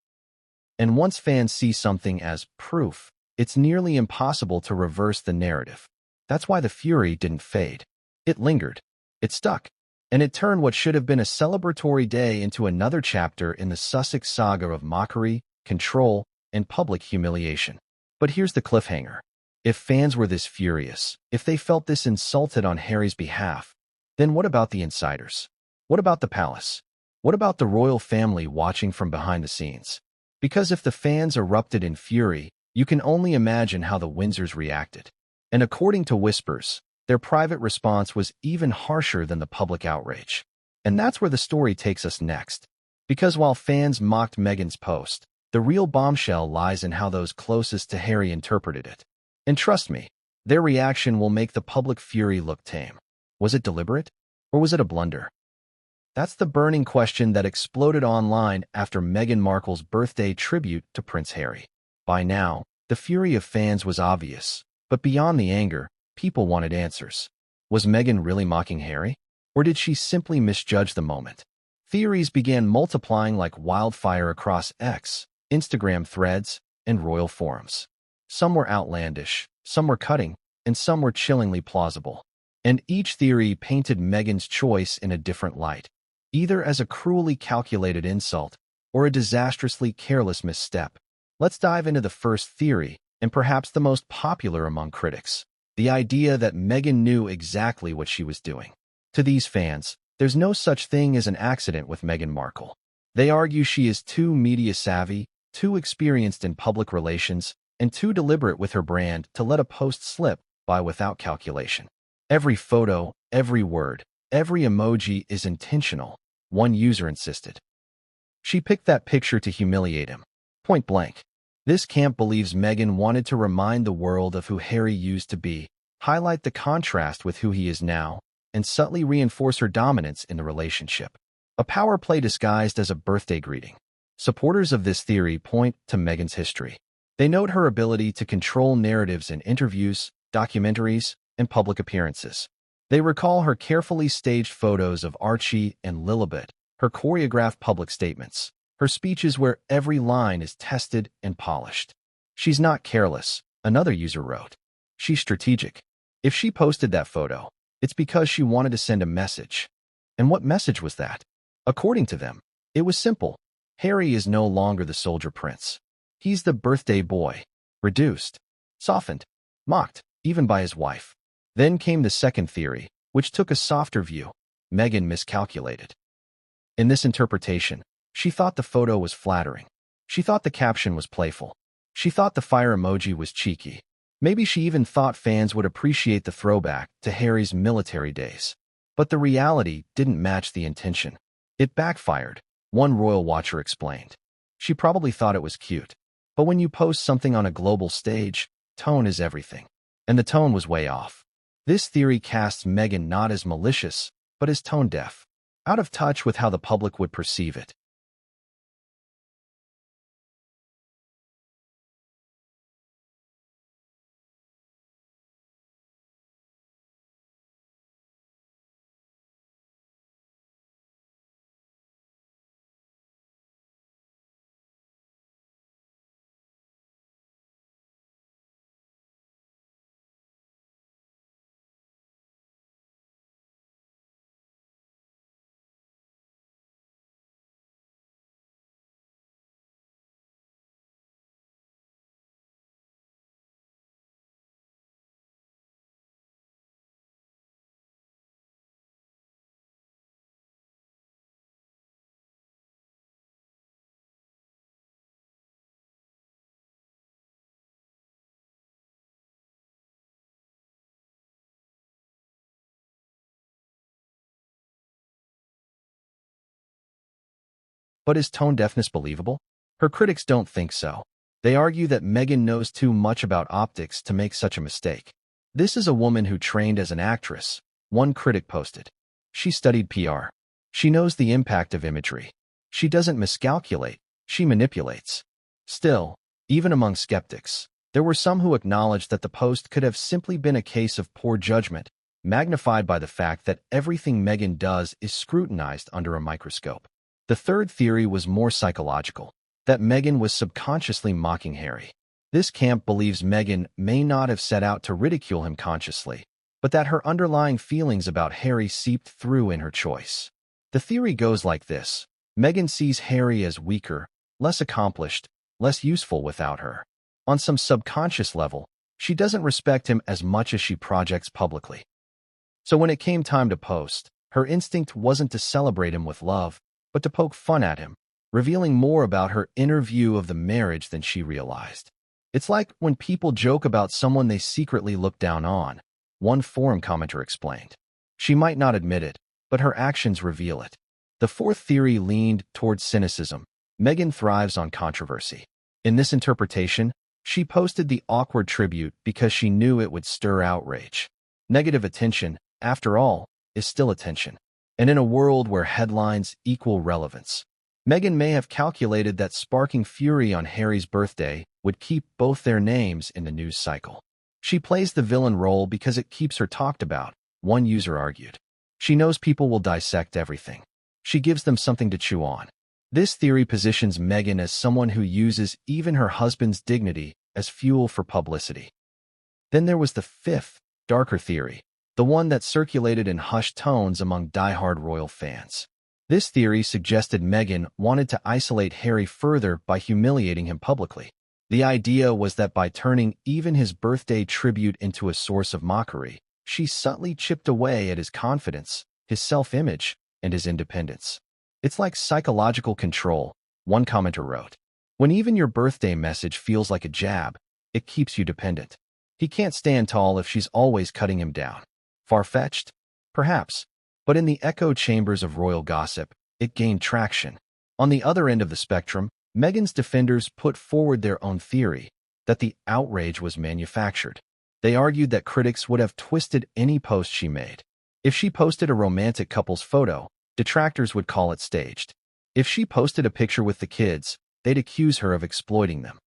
And once fans see something as proof, it's nearly impossible to reverse the narrative. That's why the fury didn't fade. It lingered. It stuck. And it turned what should have been a celebratory day into another chapter in the Sussex saga of mockery, control, and public humiliation. But here's the cliffhanger. If fans were this furious, if they felt this insulted on Harry's behalf, then what about the insiders? What about the palace? What about the royal family watching from behind the scenes? Because if the fans erupted in fury, you can only imagine how the Windsors reacted. And according to whispers, their private response was even harsher than the public outrage. And that's where the story takes us next. Because while fans mocked Meghan's post, the real bombshell lies in how those closest to Harry interpreted it. And trust me, their reaction will make the public fury look tame. Was it deliberate? Or was it a blunder? That's the burning question that exploded online after Meghan Markle's birthday tribute to Prince Harry. By now, the fury of fans was obvious, but beyond the anger, people wanted answers. Was Meghan really mocking Harry? Or did she simply misjudge the moment? Theories began multiplying like wildfire across X, Instagram threads, and royal forums. Some were outlandish, some were cutting, and some were chillingly plausible. And each theory painted Meghan's choice in a different light, either as a cruelly calculated insult or a disastrously careless misstep. Let's dive into the first theory, and perhaps the most popular among critics. The idea that Meghan knew exactly what she was doing. To these fans, there's no such thing as an accident with Meghan Markle. They argue she is too media-savvy, too experienced in public relations, and too deliberate with her brand to let a post slip by without calculation. Every photo, every word, every emoji is intentional, one user insisted. She picked that picture to humiliate him. Point blank. This camp believes Meghan wanted to remind the world of who Harry used to be, highlight the contrast with who he is now, and subtly reinforce her dominance in the relationship. A power play disguised as a birthday greeting. Supporters of this theory point to Meghan's history. They note her ability to control narratives in interviews, documentaries, and public appearances. They recall her carefully staged photos of Archie and Lilibet, her choreographed public statements, her speeches where every line is tested and polished. She's not careless, another user wrote. She's strategic. If she posted that photo, it's because she wanted to send a message. And what message was that? According to them, it was simple. Harry is no longer the soldier prince. He's the birthday boy, reduced, softened, mocked, even by his wife. Then came the second theory, which took a softer view. Meghan miscalculated. In this interpretation, she thought the photo was flattering. She thought the caption was playful. She thought the fire emoji was cheeky. Maybe she even thought fans would appreciate the throwback to Harry's military days. But the reality didn't match the intention. It backfired, one royal watcher explained. She probably thought it was cute. But when you post something on a global stage, tone is everything. And the tone was way off. This theory casts Meghan not as malicious, but as tone-deaf, out of touch with how the public would perceive it. But is tone deafness believable? Her critics don't think so. They argue that Meghan knows too much about optics to make such a mistake. This is a woman who trained as an actress, one critic posted. She studied PR. She knows the impact of imagery. She doesn't miscalculate, she manipulates. Still, even among skeptics, there were some who acknowledged that the post could have simply been a case of poor judgment, magnified by the fact that everything Meghan does is scrutinized under a microscope. The third theory was more psychological, that Meghan was subconsciously mocking Harry. This camp believes Meghan may not have set out to ridicule him consciously, but that her underlying feelings about Harry seeped through in her choice. The theory goes like this. Meghan sees Harry as weaker, less accomplished, less useful without her. On some subconscious level, she doesn't respect him as much as she projects publicly. So when it came time to post, her instinct wasn't to celebrate him with love, but to poke fun at him, revealing more about her inner view of the marriage than she realized. It's like when people joke about someone they secretly look down on, one forum commenter explained. She might not admit it, but her actions reveal it. The fourth theory leaned towards cynicism. Meghan thrives on controversy. In this interpretation, she posted the awkward tribute because she knew it would stir outrage. Negative attention, after all, is still attention. And in a world where headlines equal relevance, Meghan may have calculated that sparking fury on Harry's birthday would keep both their names in the news cycle. She plays the villain role because it keeps her talked about, one user argued. She knows people will dissect everything. She gives them something to chew on. This theory positions Meghan as someone who uses even her husband's dignity as fuel for publicity. Then there was the fifth, darker theory, the one that circulated in hushed tones among die-hard royal fans. This theory suggested Meghan wanted to isolate Harry further by humiliating him publicly. The idea was that by turning even his birthday tribute into a source of mockery, she subtly chipped away at his confidence, his self-image, and his independence. It's like psychological control, one commenter wrote. When even your birthday message feels like a jab, it keeps you dependent. He can't stand tall if she's always cutting him down. Far-fetched? Perhaps. But in the echo chambers of royal gossip, it gained traction. On the other end of the spectrum, Meghan's defenders put forward their own theory, that the outrage was manufactured. They argued that critics would have twisted any post she made. If she posted a romantic couple's photo, detractors would call it staged. If she posted a picture with the kids, they'd accuse her of exploiting them.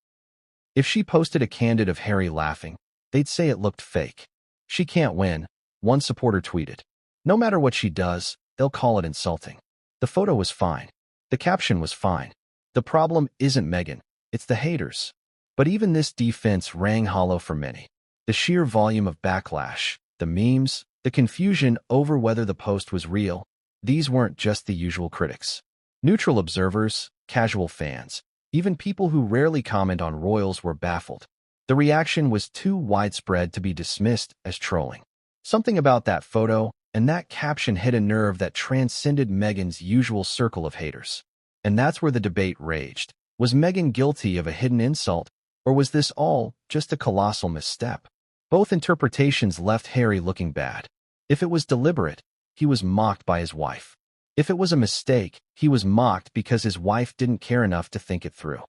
If she posted a candid of Harry laughing, they'd say it looked fake. She can't win, one supporter tweeted. No matter what she does, they'll call it insulting. The photo was fine. The caption was fine. The problem isn't Meghan, it's the haters. But even this defense rang hollow for many. The sheer volume of backlash, the memes, the confusion over whether the post was real, these weren't just the usual critics. Neutral observers, casual fans, even people who rarely comment on royals were baffled. The reaction was too widespread to be dismissed as trolling. Something about that photo and that caption hit a nerve that transcended Meghan's usual circle of haters. And that's where the debate raged. Was Meghan guilty of a hidden insult, or was this all just a colossal misstep? Both interpretations left Harry looking bad. If it was deliberate, he was mocked by his wife. If it was a mistake, he was mocked because his wife didn't care enough to think it through.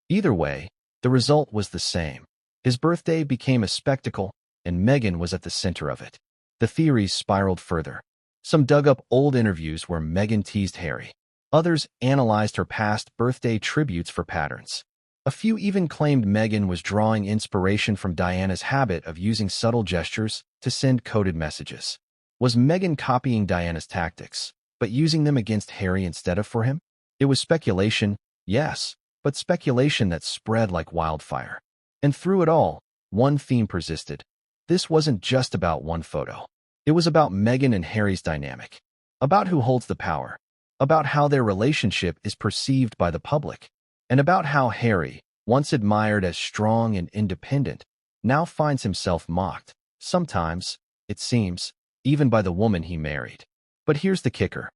Either way, the result was the same. His birthday became a spectacle, and Meghan was at the center of it. The theories spiraled further. Some dug up old interviews where Meghan teased Harry. Others analyzed her past birthday tributes for patterns. A few even claimed Meghan was drawing inspiration from Diana's habit of using subtle gestures to send coded messages. Was Meghan copying Diana's tactics, but using them against Harry instead of for him? It was speculation, yes, but speculation that spread like wildfire. And through it all, one theme persisted. This wasn't just about one photo. It was about Meghan and Harry's dynamic, about who holds the power, about how their relationship is perceived by the public, and about how Harry, once admired as strong and independent, now finds himself mocked, sometimes, it seems, even by the woman he married. But here's the kicker.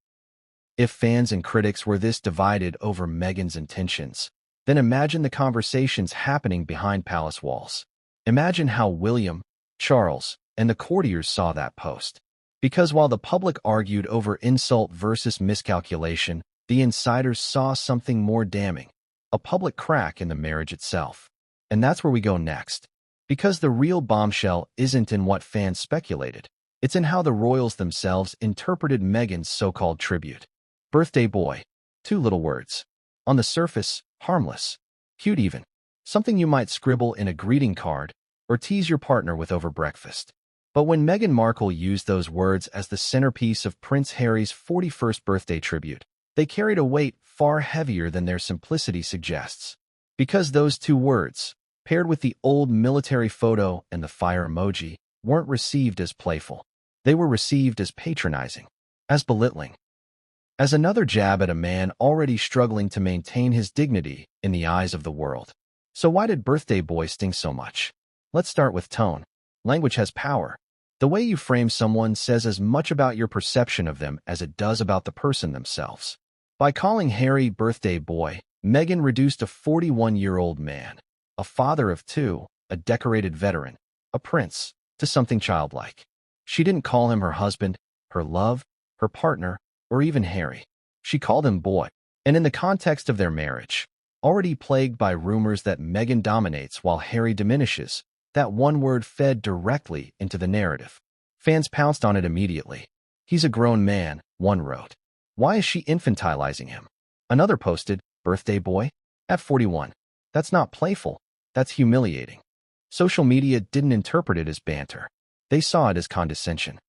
If fans and critics were this divided over Meghan's intentions, then imagine the conversations happening behind palace walls. Imagine how William, Charles, and the courtiers saw that post. Because while the public argued over insult versus miscalculation, the insiders saw something more damning, a public crack in the marriage itself. And that's where we go next. Because the real bombshell isn't in what fans speculated. It's in how the royals themselves interpreted Meghan's so-called tribute. Birthday boy. Two little words. On the surface, harmless. Cute even. Something you might scribble in a greeting card or tease your partner with over breakfast. But when Meghan Markle used those words as the centerpiece of Prince Harry's 41st birthday tribute, they carried a weight far heavier than their simplicity suggests. Because those two words, paired with the old military photo and the fire emoji, weren't received as playful. They were received as patronizing, as belittling, as another jab at a man already struggling to maintain his dignity in the eyes of the world. So why did birthday boy sting so much? Let's start with tone. Language has power. The way you frame someone says as much about your perception of them as it does about the person themselves. By calling Harry birthday boy, Meghan reduced a 41-year-old man, a father of two, a decorated veteran, a prince, to something childlike. She didn't call him her husband, her love, her partner, or even Harry. She called him boy. And in the context of their marriage, already plagued by rumors that Meghan dominates while Harry diminishes, that one word fed directly into the narrative. Fans pounced on it immediately. He's a grown man, one wrote. Why is she infantilizing him? Another posted, birthday boy? At 41. That's not playful. That's humiliating. Social media didn't interpret it as banter. They saw it as condescension.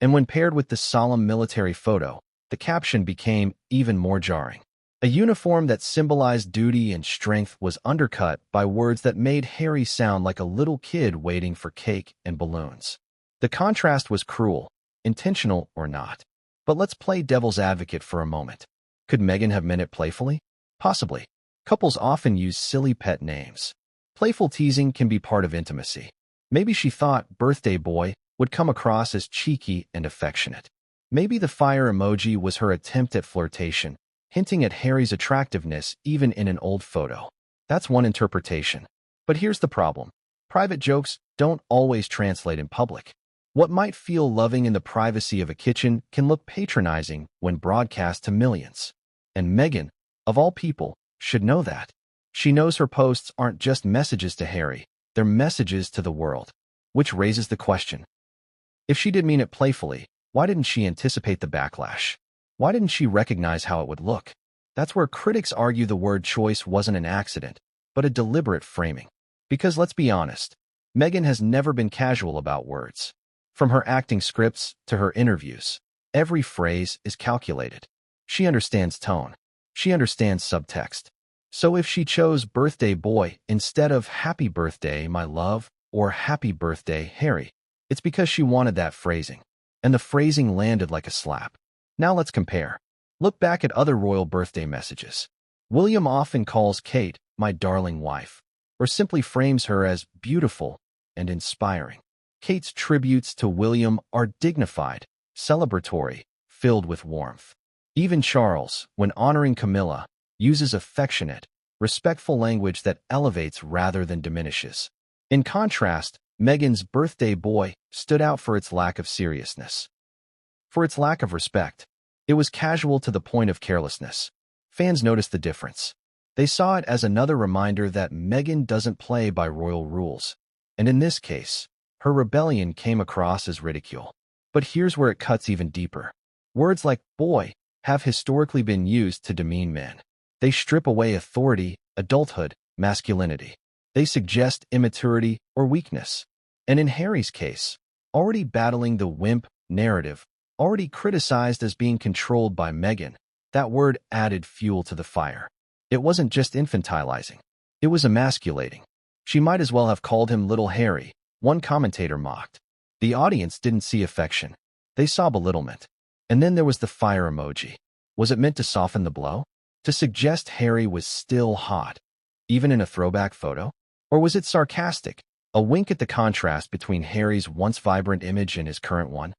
And when paired with the solemn military photo, the caption became even more jarring. A uniform that symbolized duty and strength was undercut by words that made Harry sound like a little kid waiting for cake and balloons. The contrast was cruel, intentional or not. But let's play devil's advocate for a moment. Could Meghan have meant it playfully? Possibly. Couples often use silly pet names. Playful teasing can be part of intimacy. Maybe she thought birthday boy would come across as cheeky and affectionate. Maybe the fire emoji was her attempt at flirtation, hinting at Harry's attractiveness even in an old photo. That's one interpretation. But here's the problem. Private jokes don't always translate in public. What might feel loving in the privacy of a kitchen can look patronizing when broadcast to millions. And Meghan, of all people, should know that. She knows her posts aren't just messages to Harry, they're messages to the world. Which raises the question. If she did mean it playfully, why didn't she anticipate the backlash? Why didn't she recognize how it would look? That's where critics argue the word choice wasn't an accident, but a deliberate framing. Because let's be honest, Meghan has never been casual about words. From her acting scripts to her interviews, every phrase is calculated. She understands tone. She understands subtext. So if she chose birthday boy instead of happy birthday, my love, or happy birthday, Harry, it's because she wanted that phrasing. And the phrasing landed like a slap. Now let's compare. Look back at other royal birthday messages. William often calls Kate, my darling wife, or simply frames her as beautiful and inspiring. Kate's tributes to William are dignified, celebratory, filled with warmth. Even Charles, when honoring Camilla, uses affectionate, respectful language that elevates rather than diminishes. In contrast, Meghan's birthday boy stood out for its lack of seriousness. For its lack of respect. It was casual to the point of carelessness. Fans noticed the difference. They saw it as another reminder that Meghan doesn't play by royal rules. And in this case, her rebellion came across as ridicule. But here's where it cuts even deeper. Words like boy have historically been used to demean men. They strip away authority, adulthood, masculinity. They suggest immaturity or weakness. And in Harry's case, already battling the wimp narrative, already criticized as being controlled by Meghan, that word added fuel to the fire. It wasn't just infantilizing. It was emasculating. She might as well have called him Little Harry, one commentator mocked. The audience didn't see affection. They saw belittlement. And then there was the fire emoji. Was it meant to soften the blow? To suggest Harry was still hot, even in a throwback photo? Or was it sarcastic, a wink at the contrast between Harry's once vibrant image and his current one?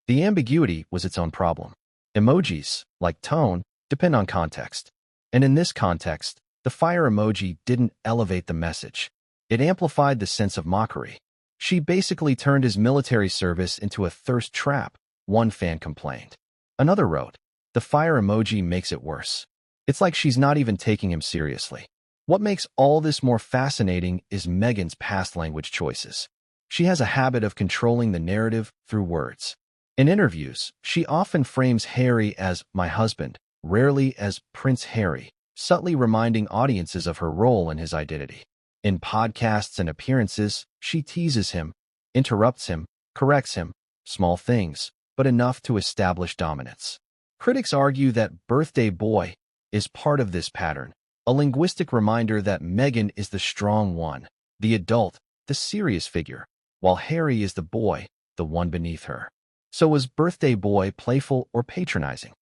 The ambiguity was its own problem. Emojis, like tone, depend on context. And in this context, the fire emoji didn't elevate the message. It amplified the sense of mockery. She basically turned his military service into a thirst trap, one fan complained. Another wrote, The fire emoji makes it worse. It's like she's not even taking him seriously. What makes all this more fascinating is Meghan's past language choices. She has a habit of controlling the narrative through words. In interviews, she often frames Harry as my husband, rarely as Prince Harry, subtly reminding audiences of her role in his identity. In podcasts and appearances, she teases him, interrupts him, corrects him, small things, but enough to establish dominance. Critics argue that birthday boy is part of this pattern, a linguistic reminder that Meghan is the strong one, the adult, the serious figure, while Harry is the boy, the one beneath her. So was birthday boy playful or patronizing?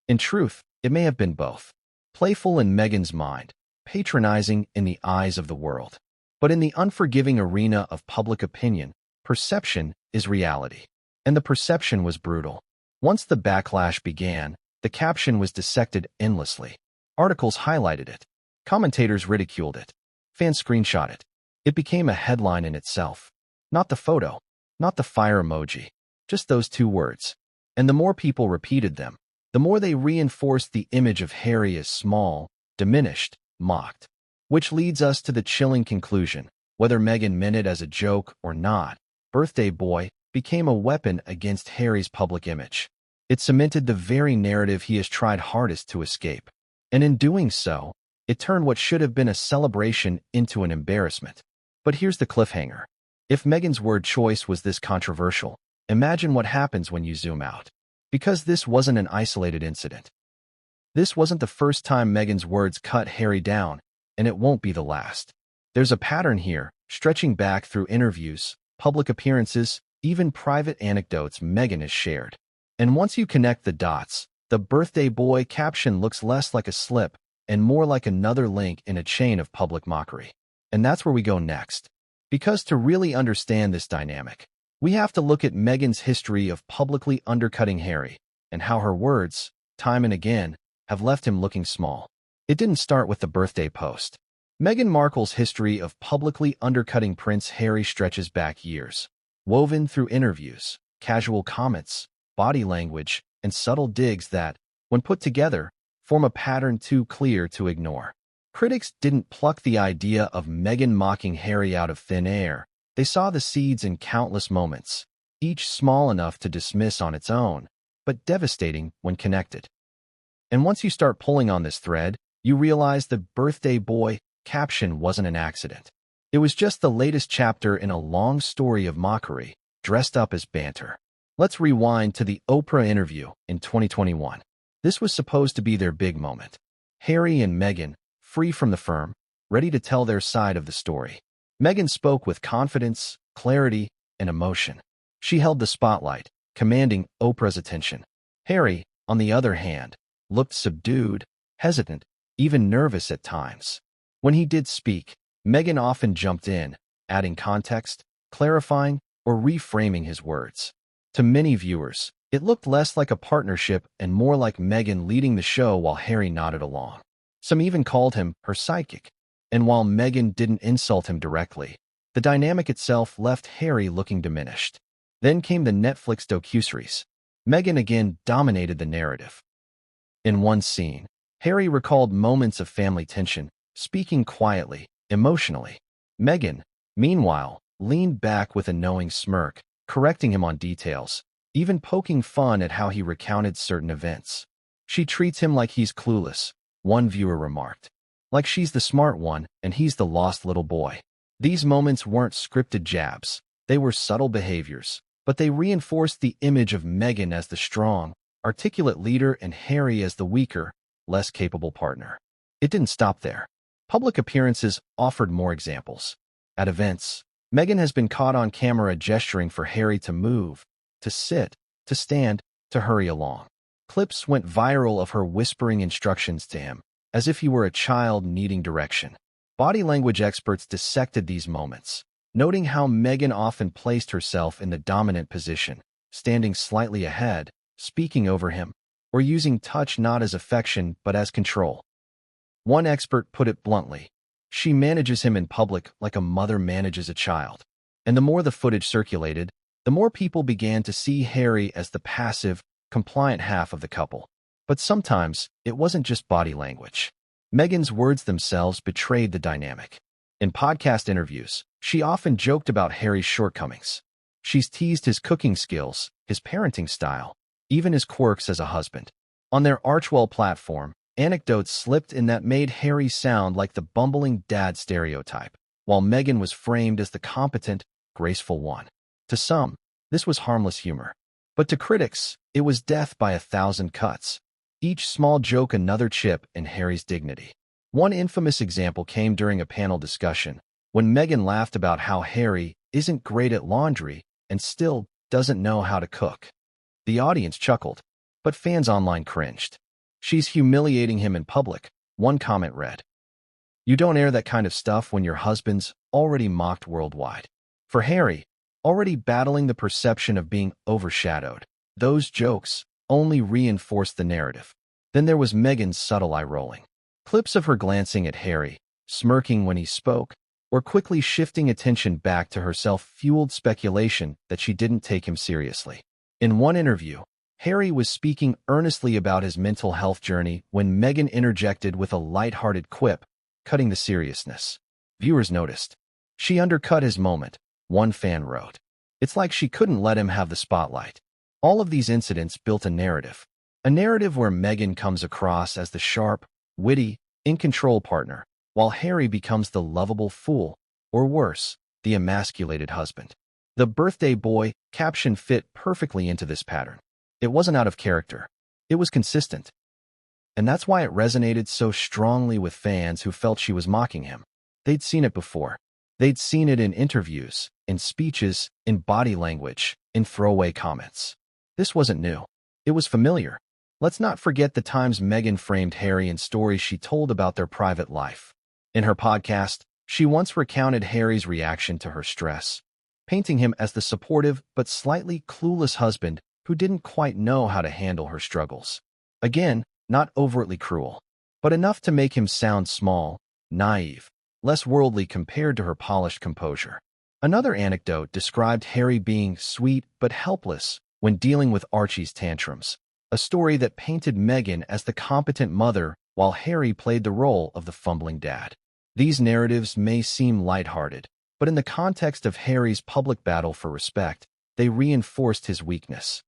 In truth, it may have been both. Playful in Meghan's mind, patronizing in the eyes of the world. But in the unforgiving arena of public opinion, perception is reality. And the perception was brutal. Once the backlash began, the caption was dissected endlessly. Articles highlighted it. Commentators ridiculed it. Fans screenshot it. It became a headline in itself. Not the photo, not the fire emoji, just those two words. And the more people repeated them, the more they reinforced the image of Harry as small, diminished, mocked. Which leads us to the chilling conclusion, whether Meghan meant it as a joke or not, birthday boy became a weapon against Harry's public image. It cemented the very narrative he has tried hardest to escape. And in doing so, it turned what should have been a celebration into an embarrassment. But here's the cliffhanger. If Meghan's word choice was this controversial, imagine what happens when you zoom out. Because this wasn't an isolated incident. This wasn't the first time Meghan's words cut Harry down, and it won't be the last. There's a pattern here, stretching back through interviews, public appearances, even private anecdotes Meghan has shared. And once you connect the dots, the birthday boy caption looks less like a slip and more like another link in a chain of public mockery. And that's where we go next. Because to really understand this dynamic, we have to look at Meghan's history of publicly undercutting Harry and how her words, time and again, have left him looking small. It didn't start with the birthday post. Meghan Markle's history of publicly undercutting Prince Harry stretches back years, woven through interviews, casual comments, body language, and subtle digs that, when put together, form a pattern too clear to ignore. Critics didn't pluck the idea of Meghan mocking Harry out of thin air. They saw the seeds in countless moments, each small enough to dismiss on its own, but devastating when connected. And once you start pulling on this thread, you realize the birthday boy caption wasn't an accident. It was just the latest chapter in a long story of mockery, dressed up as banter. Let's rewind to the Oprah interview in 2021. This was supposed to be their big moment. Harry and Meghan, free from the firm, ready to tell their side of the story. Meghan spoke with confidence, clarity, and emotion. She held the spotlight, commanding Oprah's attention. Harry, on the other hand, looked subdued, hesitant, even nervous at times. When he did speak, Meghan often jumped in, adding context, clarifying, or reframing his words. To many viewers, it looked less like a partnership and more like Meghan leading the show while Harry nodded along. Some even called him her sidekick. And while Meghan didn't insult him directly, the dynamic itself left Harry looking diminished. Then came the Netflix docuseries. Meghan again dominated the narrative. In one scene, Harry recalled moments of family tension, speaking quietly, emotionally. Meghan, meanwhile, leaned back with a knowing smirk, correcting him on details, even poking fun at how he recounted certain events. She treats him like he's clueless, one viewer remarked. Like she's the smart one and he's the lost little boy. These moments weren't scripted jabs. They were subtle behaviors, but they reinforced the image of Meghan as the strong, articulate leader and Harry as the weaker, less capable partner. It didn't stop there. Public appearances offered more examples. At events, Meghan has been caught on camera gesturing for Harry to move, to sit, to stand, to hurry along. Clips went viral of her whispering instructions to him, as if he were a child needing direction. Body language experts dissected these moments, noting how Meghan often placed herself in the dominant position, standing slightly ahead, speaking over him, or using touch not as affection but as control. One expert put it bluntly, she manages him in public like a mother manages a child. And the more the footage circulated, the more people began to see Harry as the passive, compliant half of the couple. But sometimes, it wasn't just body language. Meghan's words themselves betrayed the dynamic. In podcast interviews, she often joked about Harry's shortcomings. She's teased his cooking skills, his parenting style, even his quirks as a husband. On their Archwell platform, anecdotes slipped in that made Harry sound like the bumbling dad stereotype, while Meghan was framed as the competent, graceful one. To some, this was harmless humor. But to critics, it was death by 1,000 cuts. Each small joke another chip in Harry's dignity. One infamous example came during a panel discussion, when Meghan laughed about how Harry isn't great at laundry and still doesn't know how to cook. The audience chuckled, but fans online cringed. "She's humiliating him in public," one comment read. "You don't air that kind of stuff when your husband's already mocked worldwide." For Harry, already battling the perception of being overshadowed, those jokes only reinforced the narrative. Then there was Meghan's subtle eye-rolling. Clips of her glancing at Harry, smirking when he spoke, or quickly shifting attention back to herself fueled speculation that she didn't take him seriously. In one interview, Harry was speaking earnestly about his mental health journey when Meghan interjected with a light-hearted quip, cutting the seriousness. Viewers noticed. She undercut his moment, one fan wrote. It's like she couldn't let him have the spotlight. All of these incidents built a narrative where Meghan comes across as the sharp, witty, in-control partner, while Harry becomes the lovable fool, or worse, the emasculated husband. The birthday boy caption fit perfectly into this pattern. It wasn't out of character. It was consistent. And that's why it resonated so strongly with fans who felt she was mocking him. They'd seen it before. They'd seen it in interviews, in speeches, in body language, in throwaway comments. This wasn't new. It was familiar. Let's not forget the times Meghan framed Harry in stories she told about their private life. In her podcast, she once recounted Harry's reaction to her stress, painting him as the supportive but slightly clueless husband who didn't quite know how to handle her struggles. Again, not overtly cruel, but enough to make him sound small, naive, less worldly compared to her polished composure. Another anecdote described Harry being sweet but helpless when dealing with Archie's tantrums, a story that painted Meghan as the competent mother while Harry played the role of the fumbling dad. These narratives may seem lighthearted, but in the context of Harry's public battle for respect, they reinforced his weakness.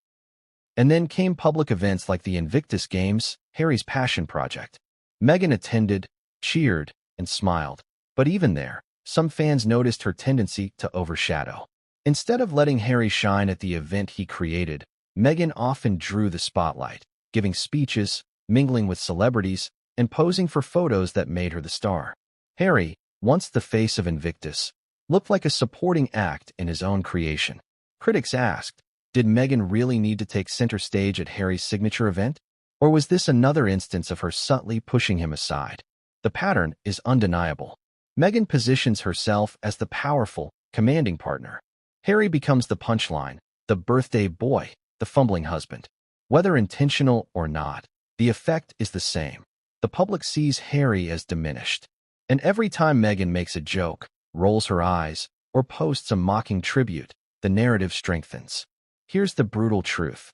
And then came public events like the Invictus Games, Harry's passion project. Meghan attended, cheered, and smiled. But even there, some fans noticed her tendency to overshadow. Instead of letting Harry shine at the event he created, Meghan often drew the spotlight, giving speeches, mingling with celebrities, and posing for photos that made her the star. Harry, once the face of Invictus, looked like a supporting act in his own creation. Critics asked, did Meghan really need to take center stage at Harry's signature event? Or was this another instance of her subtly pushing him aside? The pattern is undeniable. Meghan positions herself as the powerful, commanding partner. Harry becomes the punchline, the birthday boy, the fumbling husband. Whether intentional or not, the effect is the same. The public sees Harry as diminished. And every time Meghan makes a joke, rolls her eyes, or posts a mocking tribute, the narrative strengthens. Here's the brutal truth.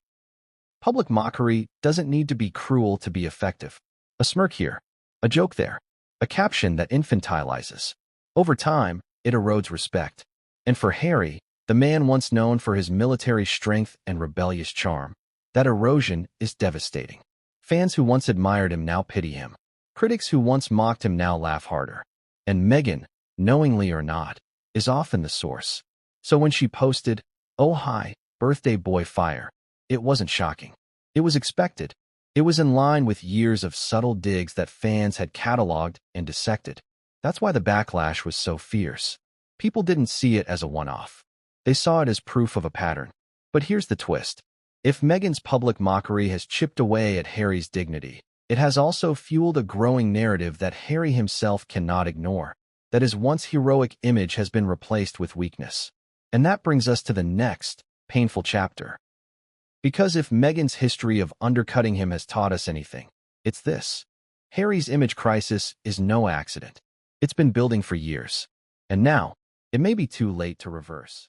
Public mockery doesn't need to be cruel to be effective. A smirk here, a joke there, a caption that infantilizes. Over time, it erodes respect. And for Harry, the man once known for his military strength and rebellious charm, that erosion is devastating. Fans who once admired him now pity him. Critics who once mocked him now laugh harder. And Meghan, knowingly or not, is often the source. So when she posted, "Oh hi, birthday boy fire," it wasn't shocking. It was expected. It was in line with years of subtle digs that fans had cataloged and dissected. That's why the backlash was so fierce. People didn't see it as a one-off. They saw it as proof of a pattern. But here's the twist. If Meghan's public mockery has chipped away at Harry's dignity, it has also fueled a growing narrative that Harry himself cannot ignore, that his once heroic image has been replaced with weakness. And that brings us to the next, painful chapter. Because if Meghan's history of undercutting him has taught us anything, it's this. Harry's image crisis is no accident. It's been building for years. And now, it may be too late to reverse.